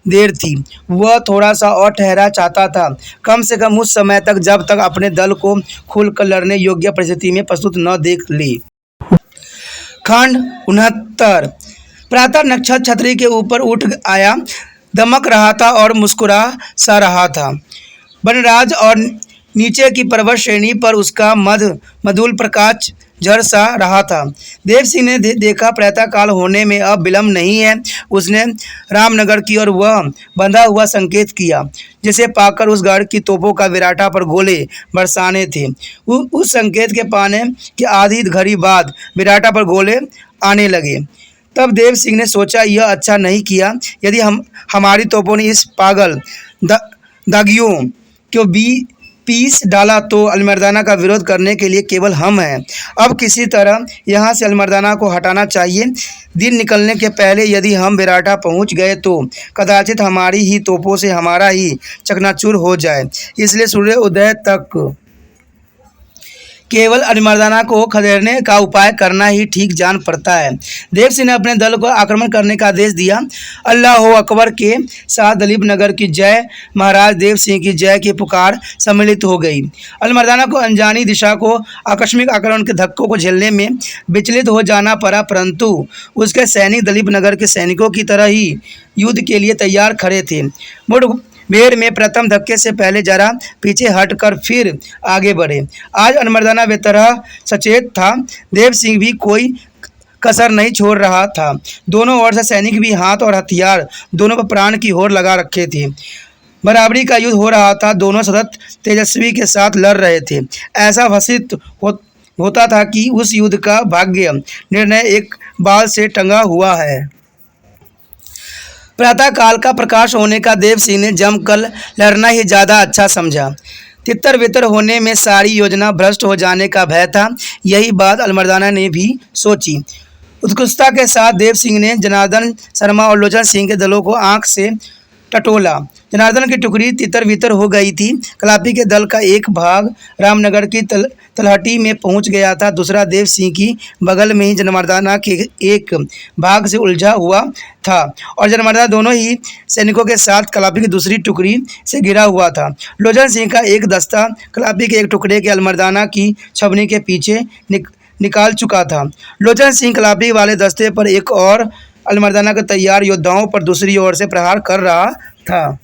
देर थी। वह थोड़ा सा और ठहरा चाहता था, कम से कम उस समय तक जब तक अपने दल को खुलकर लड़ने योग्य परिस्थिति में प्रस्तुत न देख ली। खंड 69। प्रातः नक्षत्र छतरी के ऊपर उठ आया, दमक रहा था और मुस्कुरा सा रहा था। वनराज और नीचे की पर्वत श्रेणी पर उसका मधुल प्रकाश झर सा रहा था। देव सिंह ने देखा प्रातःकाल होने में अब विलम्ब नहीं है। उसने रामनगर की ओर वह बंधा हुआ संकेत किया जिसे पाकर उस गढ़ की तोपों का विराटा पर गोले बरसाने थे। उस संकेत के पाने के आधी घड़ी बाद विराटा पर गोले आने लगे। तब देव सिंह ने सोचा, यह अच्छा नहीं किया। यदि हमारी तोपों ने इस पागल दागियों को पीस डाला तो अलीमर्दाना का विरोध करने के लिए केवल हम हैं। अब किसी तरह यहाँ से अलीमर्दाना को हटाना चाहिए। दिन निकलने के पहले यदि हम विराटा पहुँच गए तो कदाचित हमारी ही तोपों से हमारा ही चकनाचूर हो जाए। इसलिए सूर्य उदय तक केवल अलीमर्दाना को खदेड़ने का उपाय करना ही ठीक जान पड़ता है। देव सिंह ने अपने दल को आक्रमण करने का आदेश दिया। अल्लाह अकबर के साथ दलीप नगर की जय, महाराज देव सिंह की जय की पुकार सम्मिलित हो गई। अलीमर्दाना को अनजानी दिशा को आकस्मिक आक्रमण के धक्कों को झेलने में विचलित हो जाना पड़ा, परंतु उसके सैनिक दलीप नगर के सैनिकों की तरह ही युद्ध के लिए तैयार खड़े थे। मुठभेड़ में प्रथम धक्के से पहले जरा पीछे हटकर फिर आगे बढ़े। आज अलीमर्दाना बेतरह सचेत था। देव सिंह भी कोई कसर नहीं छोड़ रहा था। दोनों ओर से सैनिक भी हाथ और हथियार दोनों पर प्राण की होड़ लगा रखे थे। बराबरी का युद्ध हो रहा था। दोनों सतत तेजस्वी के साथ लड़ रहे थे। ऐसा भासित होता था कि उस युद्ध का भाग्य निर्णय एक बाल से टंगा हुआ है। प्रातः काल का प्रकाश होने का देव सिंह ने जमकर लड़ना ही ज़्यादा अच्छा समझा। तितर बितर होने में सारी योजना भ्रष्ट हो जाने का भय था। यही बात अलीमर्दाना ने भी सोची। उत्कृष्टता के साथ देव सिंह ने जनार्दन शर्मा और लोचन सिंह के दलों को आंख से टटोला। जनार्दन की टुकड़ी तितर बितर हो गई थी। कलापी के दल का एक भाग रामनगर की तलहटी में पहुंच गया था। दूसरा देव सिंह की बगल में ही जनार्दना के एक भाग से उलझा हुआ था और जनार्दना दोनों ही सैनिकों के साथ कलापी की दूसरी टुकड़ी से घिरा हुआ था। लोचन सिंह का एक दस्ता कलापी के एक टुकड़े के अलीमर्दाना की छवनी के पीछे निकाल चुका था। लोचन सिंह कलापी वाले दस्ते पर एक और अलीमर्दाना के तैयार योद्धाओं पर दूसरी ओर से प्रहार कर रहा था।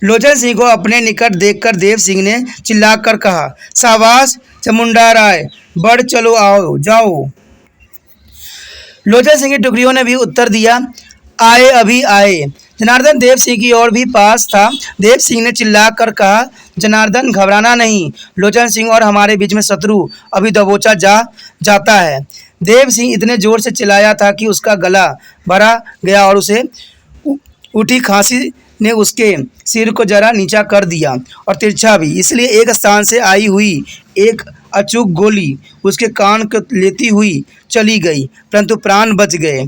लोचन सिंह को अपने निकट देखकर देव सिंह ने चिल्लाकर कहा, शाबाश चामुंडा राय, बढ़ चलो, आओ जाओ। लोचन सिंह की टुकड़ियों ने भी उत्तर दिया, आए अभी आए। जनार्दन देव सिंह की ओर भी पास था। देव सिंह ने चिल्लाकर कहा, जनार्दन घबराना नहीं, लोचन सिंह और हमारे बीच में शत्रु अभी दबोचा जाता है। देव सिंह इतने जोर से चिल्लाया था कि उसका गला भरा गया और उसे उठी खांसी ने उसके सिर को जरा नीचा कर दिया और तिरछा भी, इसलिए एक स्थान से आई हुई एक अचूक गोली उसके कान को लेती हुई चली गई, परंतु प्राण बच गए।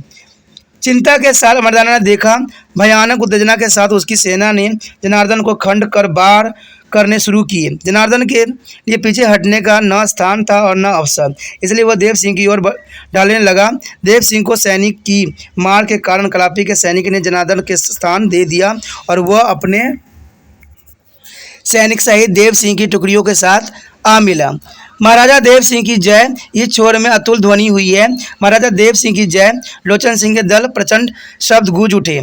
चिंता के साथ मर्दाना ने देखा, भयानक उत्तेजना के साथ उसकी सेना ने जनार्दन को खंड कर वार करने शुरू किए। जनार्दन के लिए पीछे हटने का न स्थान था और न अवसर, इसलिए वह देव सिंह की ओर डालने लगा। देव सिंह को सैनिक की मार के कारण कलापी के सैनिक ने जनार्दन के स्थान दे दिया और वह अपने सैनिक सहित देव सिंह की टुकड़ियों के साथ आ मिला। महाराजा देव सिंह की जय, इस छोर में अतुल ध्वनि हुई है। महाराजा देव सिंह की जय। लोचन सिंह के दल प्रचंड शब्द गूंज उठे।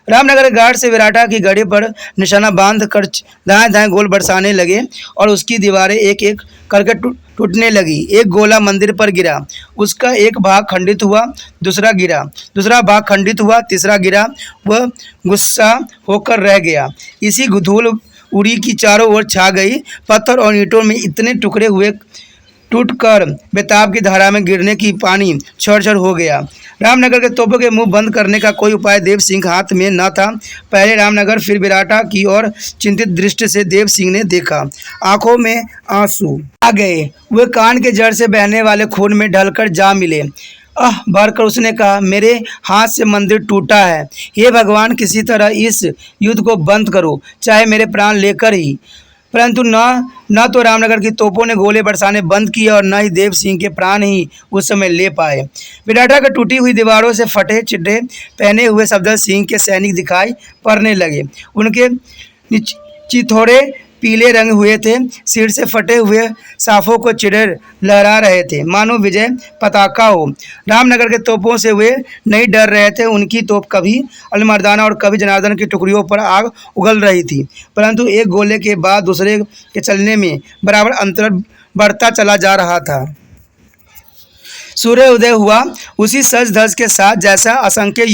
रामनगर घाट से विराटा की गढ़ी पर निशाना बांध कर दाएं दाएं गोल बरसाने लगे और उसकी दीवारें एक एक करके टूटने लगी। एक गोला मंदिर पर गिरा, उसका एक भाग खंडित हुआ, दूसरा गिरा, दूसरा भाग खंडित हुआ, तीसरा गिरा। वह गुस्सा होकर रह गया। इसी धूल उड़ी की चारों ओर छा गई। पत्थर और ईंटों में इतने टुकड़े हुए टूटकर बेताब की धारा में गिरने की पानी छड़ हो गया। रामनगर के तोपों के मुंह बंद करने का कोई उपाय देव सिंह के हाथ में न था। पहले रामनगर फिर विराटा की ओर चिंतित दृष्टि से देव सिंह ने देखा। आंखों में आंसू आ गए। वे कान के जड़ से बहने वाले खून में ढलकर जा मिले। भरकर उसने कहा, मेरे हाथ से मंदिर टूटा है। हे भगवान, किसी तरह इस युद्ध को बंद करो, चाहे मेरे प्राण लेकर ही। परंतु न तो रामनगर की तोपों ने गोले बरसाने बंद किए और न ही देव सिंह के प्राण ही उस समय ले पाए। विराटा की टूटी हुई दीवारों से फटे चिट्टे पहने हुए सफदर सिंह के सैनिक दिखाई पड़ने लगे। उनके चिथौड़े पीले रंग हुए थे, सिर से फटे हुए साफों को चिड़े लहरा रहे थे, मानो विजय पताका हो। रामनगर के तोपों से वे नहीं डर रहे थे। उनकी तोप कभी अलमर्दाना और कभी जनार्दन की टुकड़ियों पर आग उगल रही थी, परंतु एक गोले के बाद दूसरे के चलने में बराबर अंतर बढ़ता चला जा रहा था। सूर्य उदय हुआ उसी सज धज के साथ जैसा असंख्य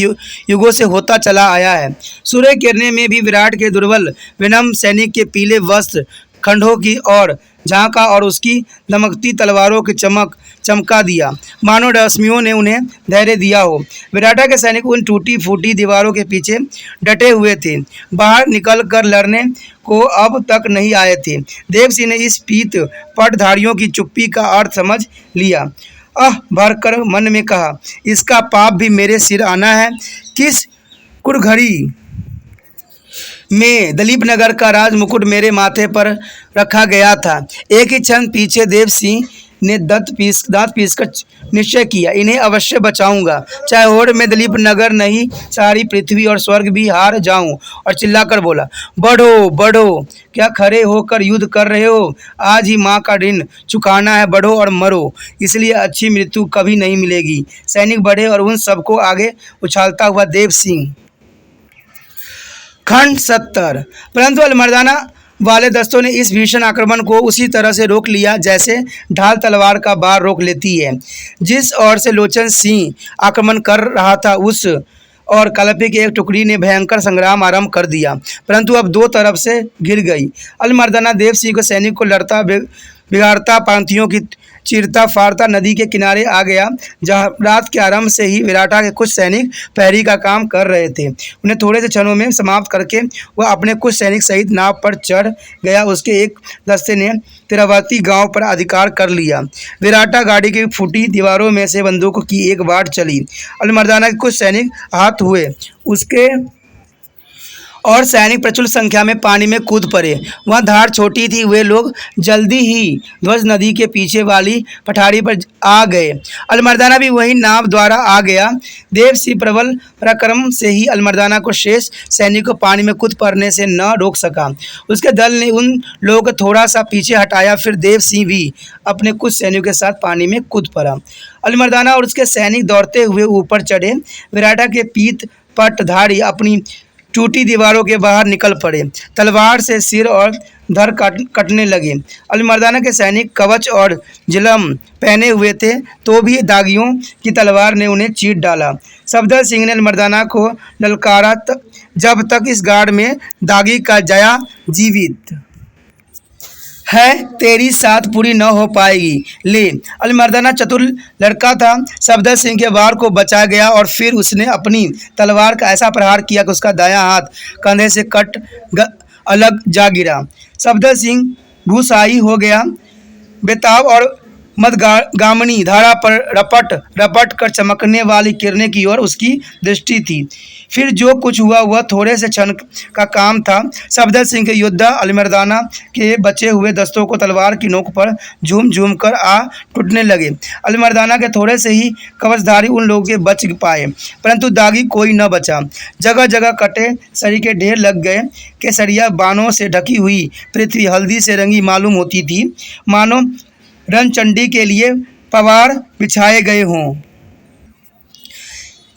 युगों से होता चला आया है। सूर्य किरणें में भी विराट के दुर्बल विनम्र सैनिक के पीले वस्त्र खंडों की ओर झांका और उसकी दमकती तलवारों की चमका दिया, मानो रश्मियों ने उन्हें धैर्य दिया हो। विराटा के सैनिक उन टूटी फूटी दीवारों के पीछे डटे हुए थे, बाहर निकल कर लड़ने को अब तक नहीं आए थे। देव सिंह ने इस पीत पटधारियों की चुप्पी का अर्थ समझ लिया। भरकर मन में कहा, इसका पाप भी मेरे सिर आना है। किस कुड़घड़ी में दलीप नगर का राज मुकुट मेरे माथे पर रखा गया था। एक ही क्षण पीछे देव सिंह ने दांत पीसकर निश्चय किया, इन्हें अवश्य बचाऊंगा, चाहे होड़ में दलीप नगर नहीं सारी पृथ्वी और स्वर्ग भी हार जाऊं। और चिल्लाकर बोला, बढ़ो बढ़ो, क्या खड़े होकर युद्ध कर रहे हो? आज ही माँ का ऋण चुकाना है, बढ़ो और मरो, इसलिए अच्छी मृत्यु कभी नहीं मिलेगी। सैनिक बढ़े और उन सबको आगे उछालता हुआ देव सिंह। खंड 70। परंतु अलमर्दाना वाले दस्तों ने इस भीषण आक्रमण को उसी तरह से रोक लिया जैसे ढाल तलवार का बार रोक लेती है। जिस ओर से लोचन सिंह आक्रमण कर रहा था, उस और कलपी की एक टुकड़ी ने भयंकर संग्राम आरंभ कर दिया, परंतु अब दो तरफ से घिर गई। अलमर्दाना देव सिंह को सैनिक को लड़ता बिगाड़ता, पांतियों की चीरता फाड़ता नदी के किनारे आ गया, जहां रात के आरंभ से ही विराटा के कुछ सैनिक पहरी का काम कर रहे थे। उन्हें थोड़े से क्षणों में समाप्त करके वह अपने कुछ सैनिक सहित नाव पर चढ़ गया। उसके एक दस्ते ने तिरावती गांव पर अधिकार कर लिया। विराटा गाड़ी की फूटी दीवारों में से बंदूकों की एक वाट चली। अलमर्दाना के कुछ सैनिक आहत हुए, उसके और सैनिक प्रचुर संख्या में पानी में कूद पड़े। वहाँ धार छोटी थी, वे लोग जल्दी ही ध्वज नदी के पीछे वाली पठारी पर आ गए। अलमर्दाना भी वही नाव द्वारा आ गया। देव सिंह प्रबल पराक्रम से ही अलमर्दाना को शेष सैनिक को पानी में कूद पड़ने से न रोक सका। उसके दल ने उन लोगों को थोड़ा सा पीछे हटाया, फिर देव सिंह भी अपने कुछ सैनिकों के साथ पानी में कूद पड़ा। अलमर्दाना और उसके सैनिक दौड़ते हुए ऊपर चढ़े। विराटा के पीत पटधारी अपनी टूटी दीवारों के बाहर निकल पड़े, तलवार से सिर और धड़ कटने लगे। अलीमर्दाना के सैनिक कवच और जिलम पहने हुए थे, तो भी दागियों की तलवार ने उन्हें चीर डाला। सफदर सिंह ने अलीमर्दाना को ललकारा, जब तक इस गाड़ में दागी का जया जीवित है तेरी साथ पूरी न हो पाएगी। ले। अलीमर्दाना चतुर लड़का था, सफदर सिंह के वार को बचा गया और फिर उसने अपनी तलवार का ऐसा प्रहार किया कि उसका दायां हाथ कंधे से अलग जा गिरा। सफदर सिंह भूसाई हो गया। बेताब और मदगामिनी धारा पर रपट रपट कर चमकने वाली किरणें की ओर उसकी दृष्टि थी। फिर जो कुछ हुआ वह थोड़े से क्षण का काम था। सफदर सिंह के योद्धा अलीमर्दाना के बचे हुए दस्तों को तलवार की नोक पर झूम झूम कर आ टूटने लगे। अलीमर्दाना के थोड़े से ही कवचधारी उन लोगों के बच पाए, परंतु दागी कोई न बचा। जगह जगह कटे सरी के ढेर लग गए। केसरिया बाणों से ढकी हुई पृथ्वी हल्दी से रंगी मालूम होती थी, मानो रणचंडी के लिए पवार बिछाए गए हों।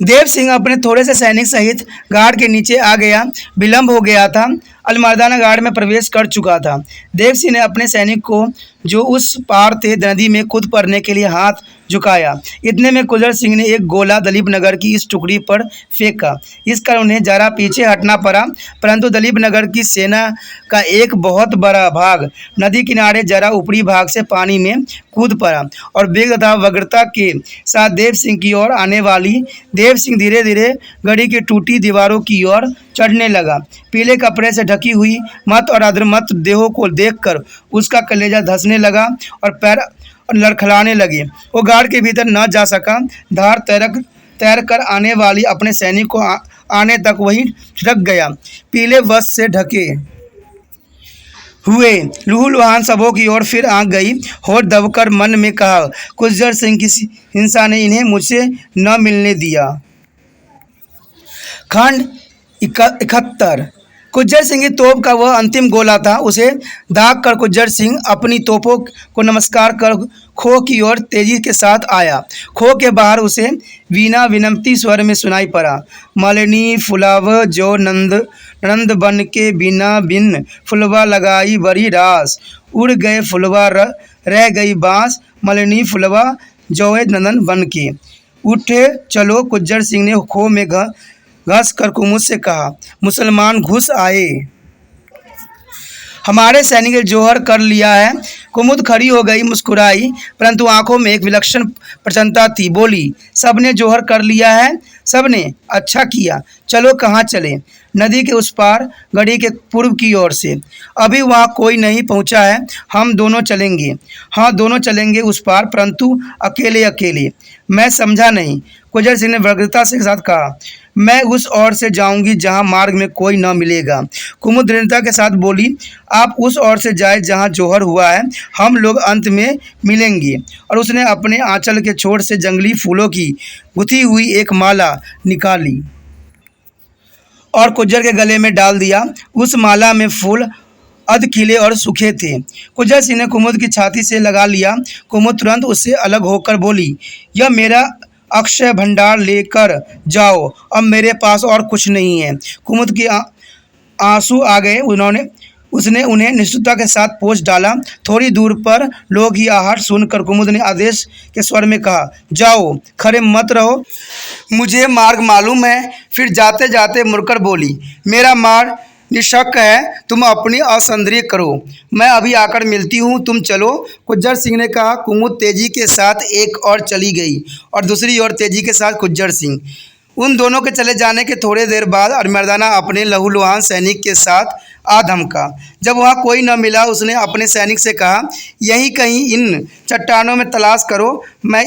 देव सिंह अपने थोड़े से सैनिक सहित गाड़ के नीचे आ गया। विलंब हो गया था। अलीमर्दाना गाड़ में प्रवेश कर चुका था। देव सिंह ने अपने सैनिक को जो उस पार थे नदी में कूद पड़ने के लिए हाथ झुकाया। इतने में कुंजर सिंह ने एक गोला दलीप नगर की इस टुकड़ी पर फेंका। इस कारण उन्हें जरा पीछे हटना पड़ा, परंतु दलीप नगर की सेना का एक बहुत बड़ा भाग नदी किनारे जरा ऊपरी भाग से पानी में कूद पड़ा और वेग तथा वक्रता के साथ देव सिंह की ओर आने वाली। देव सिंह धीरे धीरे गढ़ी की टूटी दीवारों की ओर चढ़ने लगा। पीले कपड़े से ढकी हुई मत और अधर्मत देहों को देखकर उसका कलेजा धंसने लगा और पैर लड़खड़ाने लगे। वो गाड़ के भीतर न जा सका। धार तैर कर आने वाली अपने सैनिक को आने तक वहीं रख गया। पीले वस्त्र से ढके हुए लूहलुहान सबों की ओर फिर आंख गई। होठ दबकर मन में कहा, कुंजर सिंह की हिंसा ने इन्हें मुझसे न मिलने दिया। खंड 71। कुंजर सिंह की तोप का वह अंतिम गोला था। उसे दाग कर कुंजर सिंह अपनी तोपों को नमस्कार कर खो की ओर तेजी के साथ आया। खो के बाहर उसे वीणा विनम्ती स्वर में सुनाई पड़ा, मालिनी फुलाव जो नंद बन के बिना बिन फुलवा लगाई बड़ी रास, उड़ गए फुलवा रह गई बांस, मालिनी फुलवा जोए नंदन बन के। उठे चलो। कुंजर सिंह ने खो में घस कर कुमुद से कहा, मुसलमान घुस आए, हमारे सैनिक ने जोहर कर लिया है। कुमुद खड़ी हो गई, मुस्कुराई, परंतु आंखों में एक विलक्षण प्रसन्नता थी। बोली, सबने जोहर कर लिया है? सबने? अच्छा किया। चलो कहाँ चले? नदी के उस पार, गढ़ी के पूर्व की ओर से। अभी वहाँ कोई नहीं पहुँचा है, हम दोनों चलेंगे। हाँ, दोनों चलेंगे उस पार, परंतु अकेले अकेले। मैं समझा नहीं। कुंजर सिंह ने व्यग्रता के साथ कहा, मैं उस ओर से जाऊंगी जहां मार्ग में कोई न मिलेगा। कुमुद दृढ़ता के साथ बोली, आप उस ओर से जाए जहां जोहर हुआ है, हम लोग अंत में मिलेंगे। और उसने अपने आंचल के छोर से जंगली फूलों की गुथी हुई एक माला निकाली और कुंजर के गले में डाल दिया। उस माला में फूल अध खिले और सूखे थे। कुंजर सिंह ने कुमुद की छाती से लगा लिया। कुमुद तुरंत उससे अलग होकर बोली, यह मेरा अक्षय भंडार लेकर जाओ, अब मेरे पास और कुछ नहीं है। कुमुद के आंसू आ गए। उसने उन्हें निष्ठुरता के साथ पोंछ डाला। थोड़ी दूर पर लोग ही आहट सुनकर कुमुद ने आदेश के स्वर में कहा, जाओ, खड़े मत रहो, मुझे मार्ग मालूम है। फिर जाते जाते मुड़कर बोली, मेरा मार्ग निशक है, तुम अपनी असंदेह करो, मैं अभी आकर मिलती हूँ, तुम चलो। कुंजर सिंह ने कहा। कुमुद तेजी के साथ एक और चली गई और दूसरी ओर तेजी के साथ कुंजर सिंह। उन दोनों के चले जाने के थोड़ी देर बाद अलीमर्दाना अपने लहूलुहान सैनिक के साथ आ धमका। जब वहाँ कोई न मिला, उसने अपने सैनिक से कहा, यहीं कहीं इन चट्टानों में तलाश करो, मैं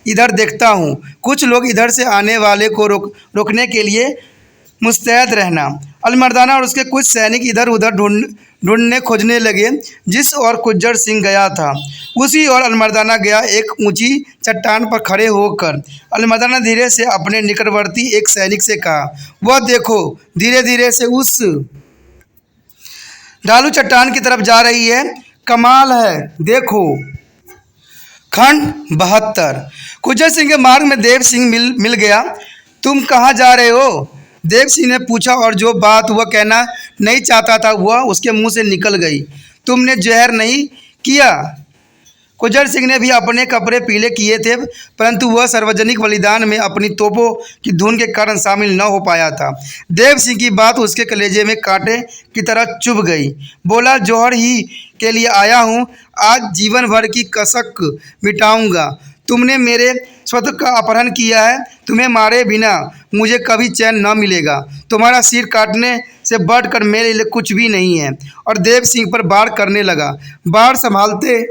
इधर देखता हूँ। कुछ लोग इधर से आने वाले को रोकने के लिए मुस्तैद रहना। अलीमर्दाना और उसके कुछ सैनिक इधर उधर ढूंढने खोजने लगे। जिस ओर कुंजर सिंह गया था उसी ओर अलीमर्दाना गया। एक ऊंची चट्टान पर खड़े होकर अलीमर्दाना धीरे से अपने निकटवर्ती एक सैनिक से कहा, वह देखो, धीरे धीरे से उस ढालू चट्टान की तरफ जा रही है, कमाल है, देखो। खंड 72। कुंजर सिंह के मार्ग में देव सिंह मिल गया। तुम कहाँ जा रहे हो? देव सिंह ने पूछा और जो बात वह कहना नहीं चाहता था वह उसके मुंह से निकल गई। तुमने जहर नहीं किया? गुज्जर सिंह ने भी अपने कपड़े पीले किए थे, परंतु वह सार्वजनिक बलिदान में अपनी तोपों की धुन के कारण शामिल न हो पाया था। देव सिंह की बात उसके कलेजे में कांटे की तरह चुभ गई। बोला, जौहर ही के लिए आया हूँ, आज जीवन भर की कसक मिटाऊंगा। तुमने मेरे स्वतः का अपहरण किया है, तुम्हें मारे बिना मुझे कभी चैन न मिलेगा। तुम्हारा सिर काटने से बढ़कर मेरे लिए कुछ भी नहीं है। और देव सिंह पर वार करने लगा। वार संभालते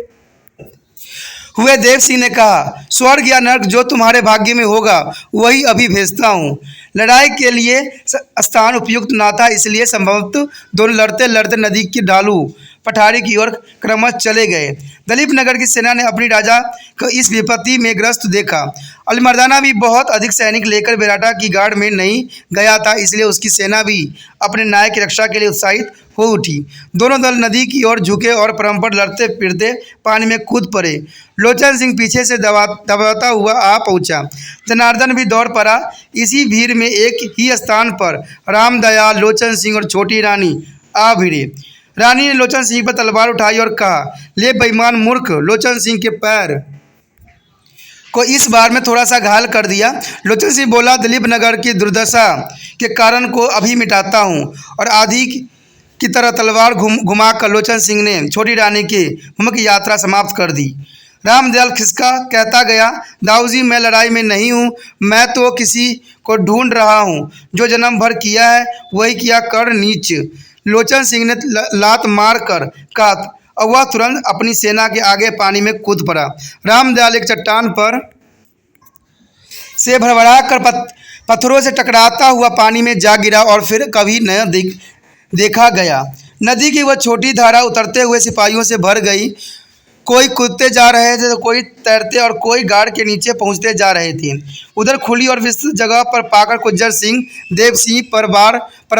हुए देव सिंह ने कहा, स्वर्ग या नर्क जो तुम्हारे भाग्य में होगा वही अभी भेजता हूँ। लड़ाई के लिए स्थान उपयुक्त ना था, इसलिए संभवतः दोनों लड़ते लड़ते नदी की ढालू पठारी की ओर क्रमश चले गए। दलीप नगर की सेना ने अपनी राजा को इस विपत्ति में ग्रस्त देखा। अलीमर्दाना भी बहुत अधिक सैनिक लेकर बेराटा की गाड़ में नहीं गया था, इसलिए उसकी सेना भी अपने नायक की रक्षा के लिए उत्साहित हो उठी। दोनों दल नदी की ओर झुके और परस्पर लड़ते फिरते पानी में कूद पड़े। लोचन सिंह पीछे से दबाता हुआ आ पहुंचा। जनार्दन भी दौड़ पड़ा। इसी भीड़ में एक ही स्थान पर रामदयाल, लोचन सिंह और छोटी रानी आ भिड़े। रानी ने लोचन सिंह पर तलवार उठाई और कहा, ले बेईमान मूर्ख, लोचन सिंह के पैर को इस बार में थोड़ा सा घायल कर दिया। लोचन सिंह बोला, दलीप नगर की दुर्दशा के कारण को अभी मिटाता हूँ। और आधी की तरह तलवार घुमाकर लोचन सिंह ने छोटी रानी के मुख की यात्रा समाप्त कर दी। रामदयाल खिसका कहता गया, दाऊजी मैं लड़ाई में नहीं हूँ, मैं तो किसी को ढूंढ रहा हूँ जो जन्म भर किया है वही किया कर नीच। लोचन सिंह ने लात मार कर कहा और वह तुरंत अपनी सेना के आगे पानी में कूद पड़ा। रामदयाल एक चट्टान पर से भड़बड़ा कर पत्थरों से टकराता हुआ पानी में जा गिरा और फिर कभी न देखा गया। नदी की वह छोटी धारा उतरते हुए सिपाहियों से भर गई। कोई कूदते जा रहे थे तो कोई तैरते और कोई गाड़ के नीचे पहुंचते जा रहे थे। उधर खुली और विस्तृत जगह पर पाकर गुज्जर सिंह देव सिंह पर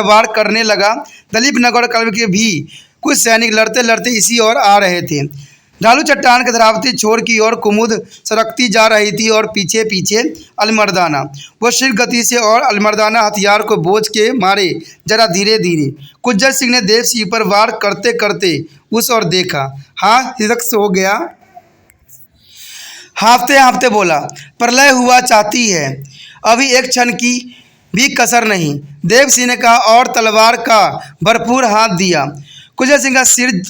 वार करने लगा। दलीप नगर कल के भी कुछ सैनिक लड़ते लड़ते इसी ओर आ रहे थे। ढालू चट्टान के धरावती छोर की ओर कुमुद सरकती जा रही थी और पीछे पीछे अलीमर्दाना। वह शीघ्र गति से और अलीमर्दाना हथियार को बोझ के मारे जरा धीरे धीरे। गुज्जर सिंह ने देव सिंह पर वार करते करते उस ओर देखा। हाँ, हिरक हो गया। हाँफते हाँफते बोला, प्रलय हुआ चाहती है, अभी एक क्षण की भी कसर नहीं। देव सिंह ने कहा और तलवार का भरपूर हाथ दिया। गुज्जर सिंह का सिर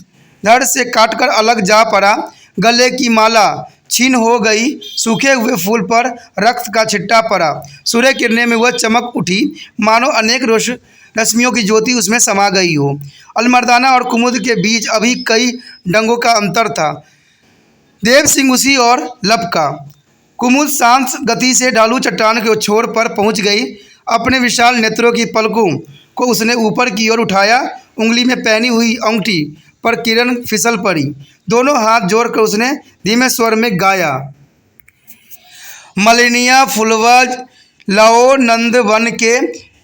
धड़ से काटकर अलग जा पड़ा। गले की माला छीन हो गई। सूखे हुए फूल पर रक्त का छिट्टा पड़ा। सूर्य किरणें में वह चमक उठी मानो अनेक रश्मियों की ज्योति उसमें समा गई हो। अलीमर्दाना और कुमुद के बीच अभी कई डंगों का अंतर था। देव सिंह उसी ओर लपका। कुमुद शांत गति से ढालू चट्टान के छोर पर पहुंच गई। अपने विशाल नेत्रों की पलकों को उसने ऊपर की ओर उठाया। उंगली में पहनी हुई अंगूठी पर किरण फिसल पड़ी। दोनों हाथ जोड़कर उसने धीमे स्वर में गाया, मलिनिया फुलवा लाओ नंद वन के,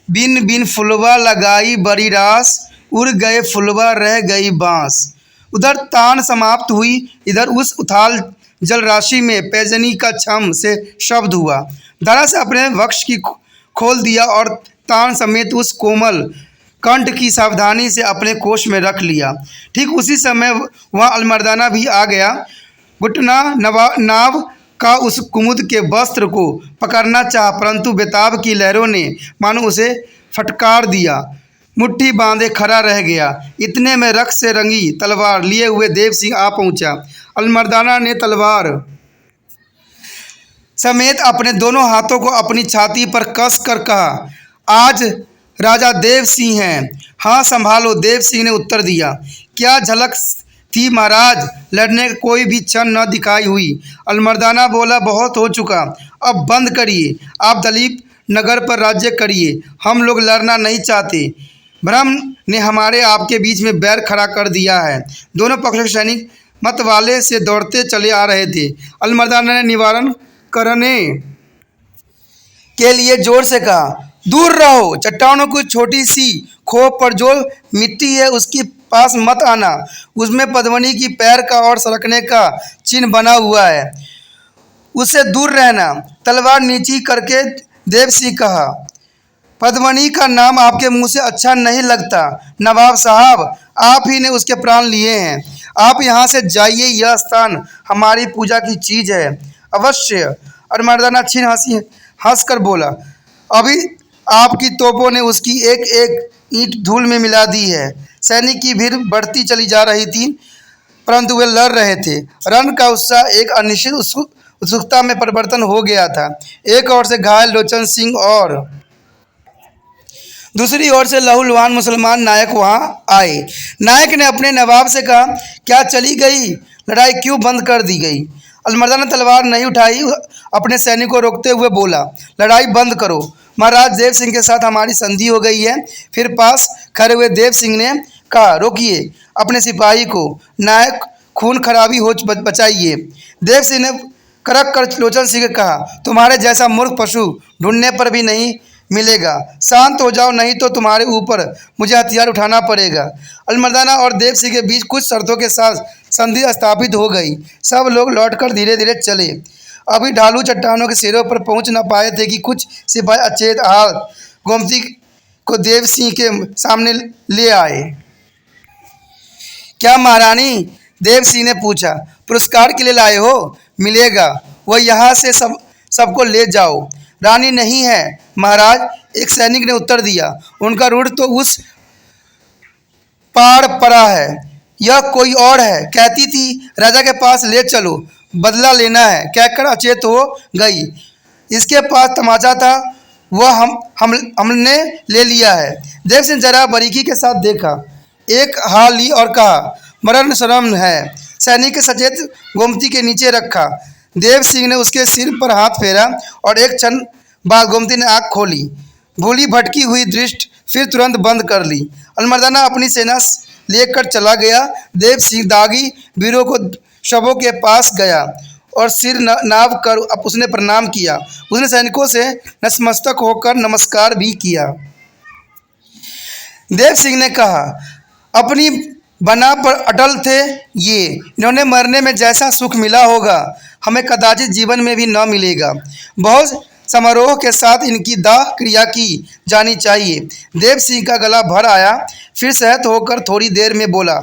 बिन बिन फुलवा लगाई बड़ी रास, उड़ गए फुलवा रह गई बांस। उधर तान समाप्त हुई, इधर उस उथाल जल राशि में पैजनी का छम से शब्द हुआ। धारा से अपने वक्ष की खोल दिया और तान समेत उस कोमल कंठ की सावधानी से अपने कोष में रख लिया। ठीक उसी समय वहाँ अलीमर्दाना भी आ गया। घुटना नाव का उस कुमुद के वस्त्र को पकड़ना चाहा, परंतु बेताब की लहरों ने मानो उसे फटकार दिया। मुट्ठी बांधे खड़ा रह गया। इतने में रक्त से रंगी तलवार लिए हुए देव सिंह आ पहुंचा। अलीमर्दाना ने तलवार समेत अपने दोनों हाथों को अपनी छाती पर कस कर कहा, आज राजा देव सिंह हैं। हाँ संभालो, देव सिंह ने उत्तर दिया। क्या झलक थी महाराज, लड़ने का कोई भी क्षण न दिखाई हुई। अलीमर्दाना बोला, बहुत हो चुका, अब बंद करिए। आप दलीप नगर पर राज्य करिए, हम लोग लड़ना नहीं चाहते। भ्रम ने हमारे आपके बीच में बैर खड़ा कर दिया है। दोनों पक्ष के सैनिक मत वाले से दौड़ते चले आ रहे थे। अलीमर्दाना ने निवारण करने के लिए जोर से कहा, दूर रहो, चट्टानों की छोटी सी खोप पर जो मिट्टी है उसके पास मत आना, उसमें पद्मिनी की पैर का और सरकने का चिन्ह बना हुआ है, उससे दूर रहना। तलवार नीची करके देव सिंह कहा, पद्मनी का नाम आपके मुंह से अच्छा नहीं लगता। नवाब साहब, आप ही ने उसके प्राण लिए हैं। आप यहाँ से जाइए, यह स्थान हमारी पूजा की चीज है। अवश्य। और मर्दाना छीन हंस कर बोला, अभी आपकी तोपों ने उसकी एक एक ईंट धूल में मिला दी है। सैनिक की भीड़ बढ़ती चली जा रही थी, परंतु वे लड़ रहे थे। रण का उत्साह एक अनिश्चित उत्सुकता में परिवर्तन हो गया था। एक ओर से घायल लोचन सिंह और दूसरी ओर से लहूलुहान मुसलमान नायक वहां आए। नायक ने अपने नवाब से कहा, क्या चली गई लड़ाई, क्यों बंद कर दी गई? अलमर्दा ने तलवार नहीं उठाई, अपने सैनिक को रोकते हुए बोला, लड़ाई बंद करो। महाराज देव सिंह के साथ हमारी संधि हो गई है। फिर पास खड़े हुए देव सिंह ने कहा, रोकिए अपने सिपाही को, नायक खून खराबी हो बचाइए। देव सिंह ने करक कर लोचन सिंह से कहा, तुम्हारे जैसा मूर्ख पशु ढूंढने पर भी नहीं मिलेगा। शांत हो जाओ, नहीं तो तुम्हारे ऊपर मुझे हथियार उठाना पड़ेगा। अलमर्दाना और देव सिंह के बीच कुछ शर्तों के साथ संधि स्थापित हो गई। सब लोग लौटकर धीरे धीरे चले। अभी ढालू चट्टानों के सिरों पर पहुंच न पाए थे कि कुछ सिपाही अचेत हाथ गोमती को देव सिंह के सामने ले आए। क्या महारानी? देव सिंह ने पूछा। पुरस्कार के लिए लाए हो? मिलेगा, वह यहाँ से सबको ले जाओ। रानी नहीं है महाराज, एक सैनिक ने उत्तर दिया। उनका रूढ़ तो उस पार पड़ा है, यह कोई और है। कहती थी राजा के पास ले चलो, बदला लेना है, कहकर अचेत हो गई। इसके पास तमाचा था, वह हमने ले लिया है। देव सिंह जरा बारीकी के साथ देखा, एक हाल ली और कहा, मरण शर्म है। सैनिक के सचेत गोमती के नीचे रखा। देव सिंह ने उसके सिर पर हाथ फेरा और एक क्षण बाद गोमती ने आँख खोली। भूली भटकी हुई दृष्टि फिर तुरंत बंद कर ली। अलमर्दाना अपनी सेना लेकर चला गया। देव सिंह दागी वीरों को शवों के पास गया और सिर नाव कर उसने प्रणाम किया। उसने सैनिकों से नतमस्तक होकर नमस्कार भी किया। देव सिंह ने कहा, अपनी बना पर अटल थे ये, इन्होंने मरने में जैसा सुख मिला होगा हमें कदाचित जीवन में भी न मिलेगा। बहुत समारोह के साथ इनकी दाह क्रिया की जानी चाहिए। देव सिंह का गला भर आया, फिर सहत होकर थोड़ी देर में बोला,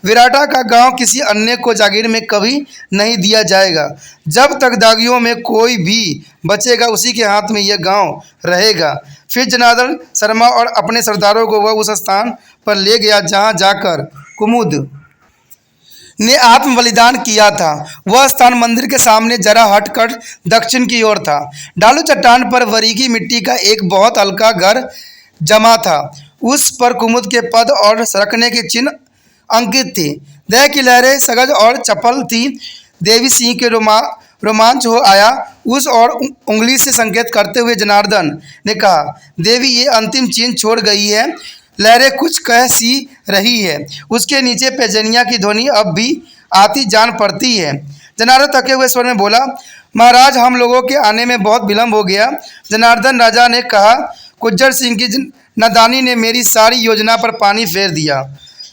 विराटा का गांव किसी अन्य को जागीर में कभी नहीं दिया जाएगा। जब तक दागियों में कोई भी बचेगा उसी के हाथ में यह गांव रहेगा। फिर जनार्दन शर्मा और अपने सरदारों को वह उस स्थान पर ले गया जहां जाकर कुमुद ने आत्म बलिदान किया था। वह स्थान मंदिर के सामने जरा हटकर दक्षिण की ओर था। ढालू चट्टान पर बारीकी मिट्टी का एक बहुत हल्का घर जमा था। उस पर कुमुद के पद और सरकने के चिन्ह अंकित थे। देह की लहरें सगज और चपल थी। देवी सिंह के रोमांच हो आया। उस और उंगली से संकेत करते हुए जनार्दन ने कहा, देवी ये अंतिम चिन्ह छोड़ गई है। लहरें कुछ कह सी रही है। उसके नीचे पैजनिया की ध्वनि अब भी आती जान पड़ती है। जनार्दन थके हुए स्वर में बोला, महाराज हम लोगों के आने में बहुत विलम्ब हो गया। जनार्दन राजा ने कहा, गुज्जर सिंह की नादानी ने मेरी सारी योजना पर पानी फेर दिया।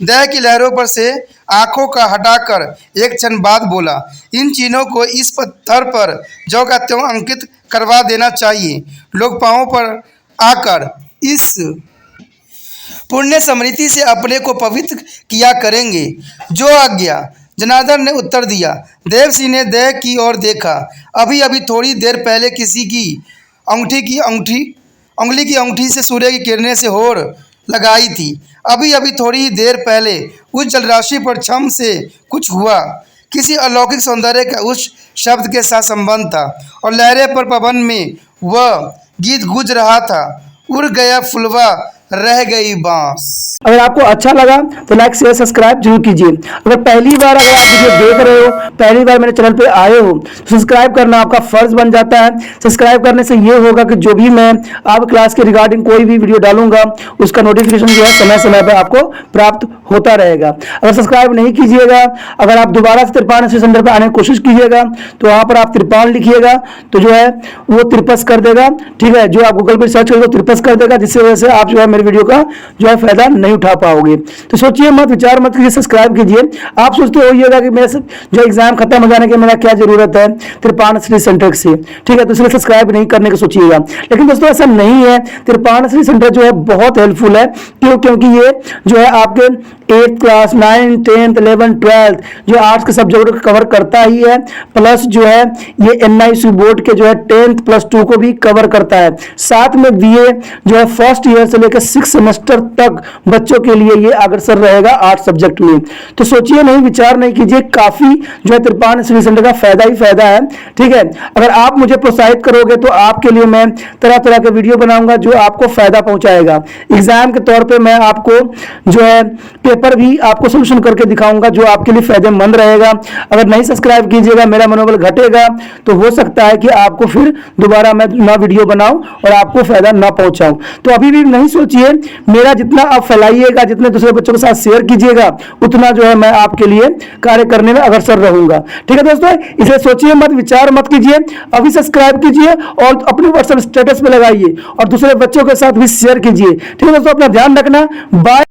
देह की लहरों पर से आंखों का हटाकर एक क्षण बाद बोला, इन चिन्हों को इस पत्थर पर जो का त्यों अंकित करवा देना चाहिए। लोग पांवों पर आकर इस पुण्य स्मृति से अपने को पवित्र किया करेंगे। जो आज्ञा। जनार्दन ने उत्तर दिया। देव सिंह ने देह की ओर देखा। अभी अभी थोड़ी देर पहले किसी की उंगली की अंगूठी से सूर्य की किरणें से होड़ लगाई थी। अभी अभी थोड़ी ही देर पहले उस जलराशि पर छम से कुछ हुआ। किसी अलौकिक सौंदर्य का उस शब्द के साथ संबंध था और लहरें पर पवन में वह गीत गूंज रहा था, उड़ गया फुलवा रह गई बांस। अगर आपको अच्छा लगा तो लाइक शेयर सब्सक्राइब जरूर कीजिए। अगर पहली बार अगर आप वीडियो देख रहे हो, पहली बार मेरे चैनल पे आए हो तो सब्सक्राइब करना आपका फर्ज बन जाता है। सब्सक्राइब करने से ये होगा कि जो भी मैं आप क्लास के रिगार्डिंग कोई भी वीडियो डालूंगा उसका नोटिफिकेशन जो है समय समय पर आपको प्राप्त होता रहेगा। अगर सब्सक्राइब नहीं कीजिएगा, अगर आप दोबारा से त्रिपाण सेंटर पर आने की कोशिश कीजिएगा तो वहां पर आप त्रिपाण लिखिएगा तो जो है वो त्रिपस कर देगा, ठीक है। जो आप गूगल पर सर्च करोगे त्रिपस कर देगा, जिससे वजह से आप जो है मेरे वीडियो का जो है फायदा नहीं उठा पाओगे। तो सोचिए मत, विचार मत कीजिए, सब्सक्राइब कीजिए। आप सोचते होइएगा कि मेरे जो एग्जाम खत्म हो जाने के मेरा क्या जरूरत है त्रिपाण स्टडी सेंटर से, ठीक है, तो इसलिए सब्सक्राइब नहीं करने का सोचिएगा। लेकिन दोस्तों ऐसा नहीं है, त्रिपाण स्टडी सेंटर जो है बहुत हेल्पफुल है। क्यों? क्योंकि ये जो है आपके 8th class 9th 10th 11th 12th जो आर्ट्स के सब्जेक्ट को कवर करता ही है, प्लस जो है ये NIC बोर्ड के जो है 10th +2 को भी कवर करता है। साथ में BA जो है फर्स्ट ईयर से लेकर 6 सेमेस्टर तक बच्चों के लिए ये अग्रसर रहेगा आर्ट्स सब्जेक्ट में। तो सोचिए नहीं, विचार नहीं कीजिए, काफी जो है त्रिपाण स्टडी सेंटर का फायदा ही फायदा है, ठीक है। अगर आप मुझे प्रोत्साहित करोगे तो आपके लिए मैं तरह तरह के वीडियो बनाऊंगा जो आपको फायदा पहुंचाएगा। एग्जाम के तौर पे मैं आपको जो है पेपर भी आपको सोल्यूशन करके दिखाऊंगा जो आपके लिए फायदेमंद रहेगा। अगर नहीं सब्सक्राइब कीजिएगा, मेरा मनोबल घटेगा, तो हो सकता है कि आपको फिर दोबारा मैं नया वीडियो बनाऊं और आपको फायदा ना पहुंचाऊं। तो अभी भी नहीं सोचिए, मेरा जितना आप फैलाइएगा, जितने दूसरे बच्चों के साथ शेयर कीजिएगा, उतना जो है मैं आपके लिए कार्य करने में अग्रसर रहूंगा, ठीक है दोस्तों। इसलिए सोचिए मत, विचार मत कीजिए, अभी सब्सक्राइब कीजिए और अपने व्हाट्सएप स्टेटस पे लगाइए और दूसरे बच्चों के साथ भी शेयर कीजिए, ठीक है दोस्तों। अपना ध्यान रखना, बाय।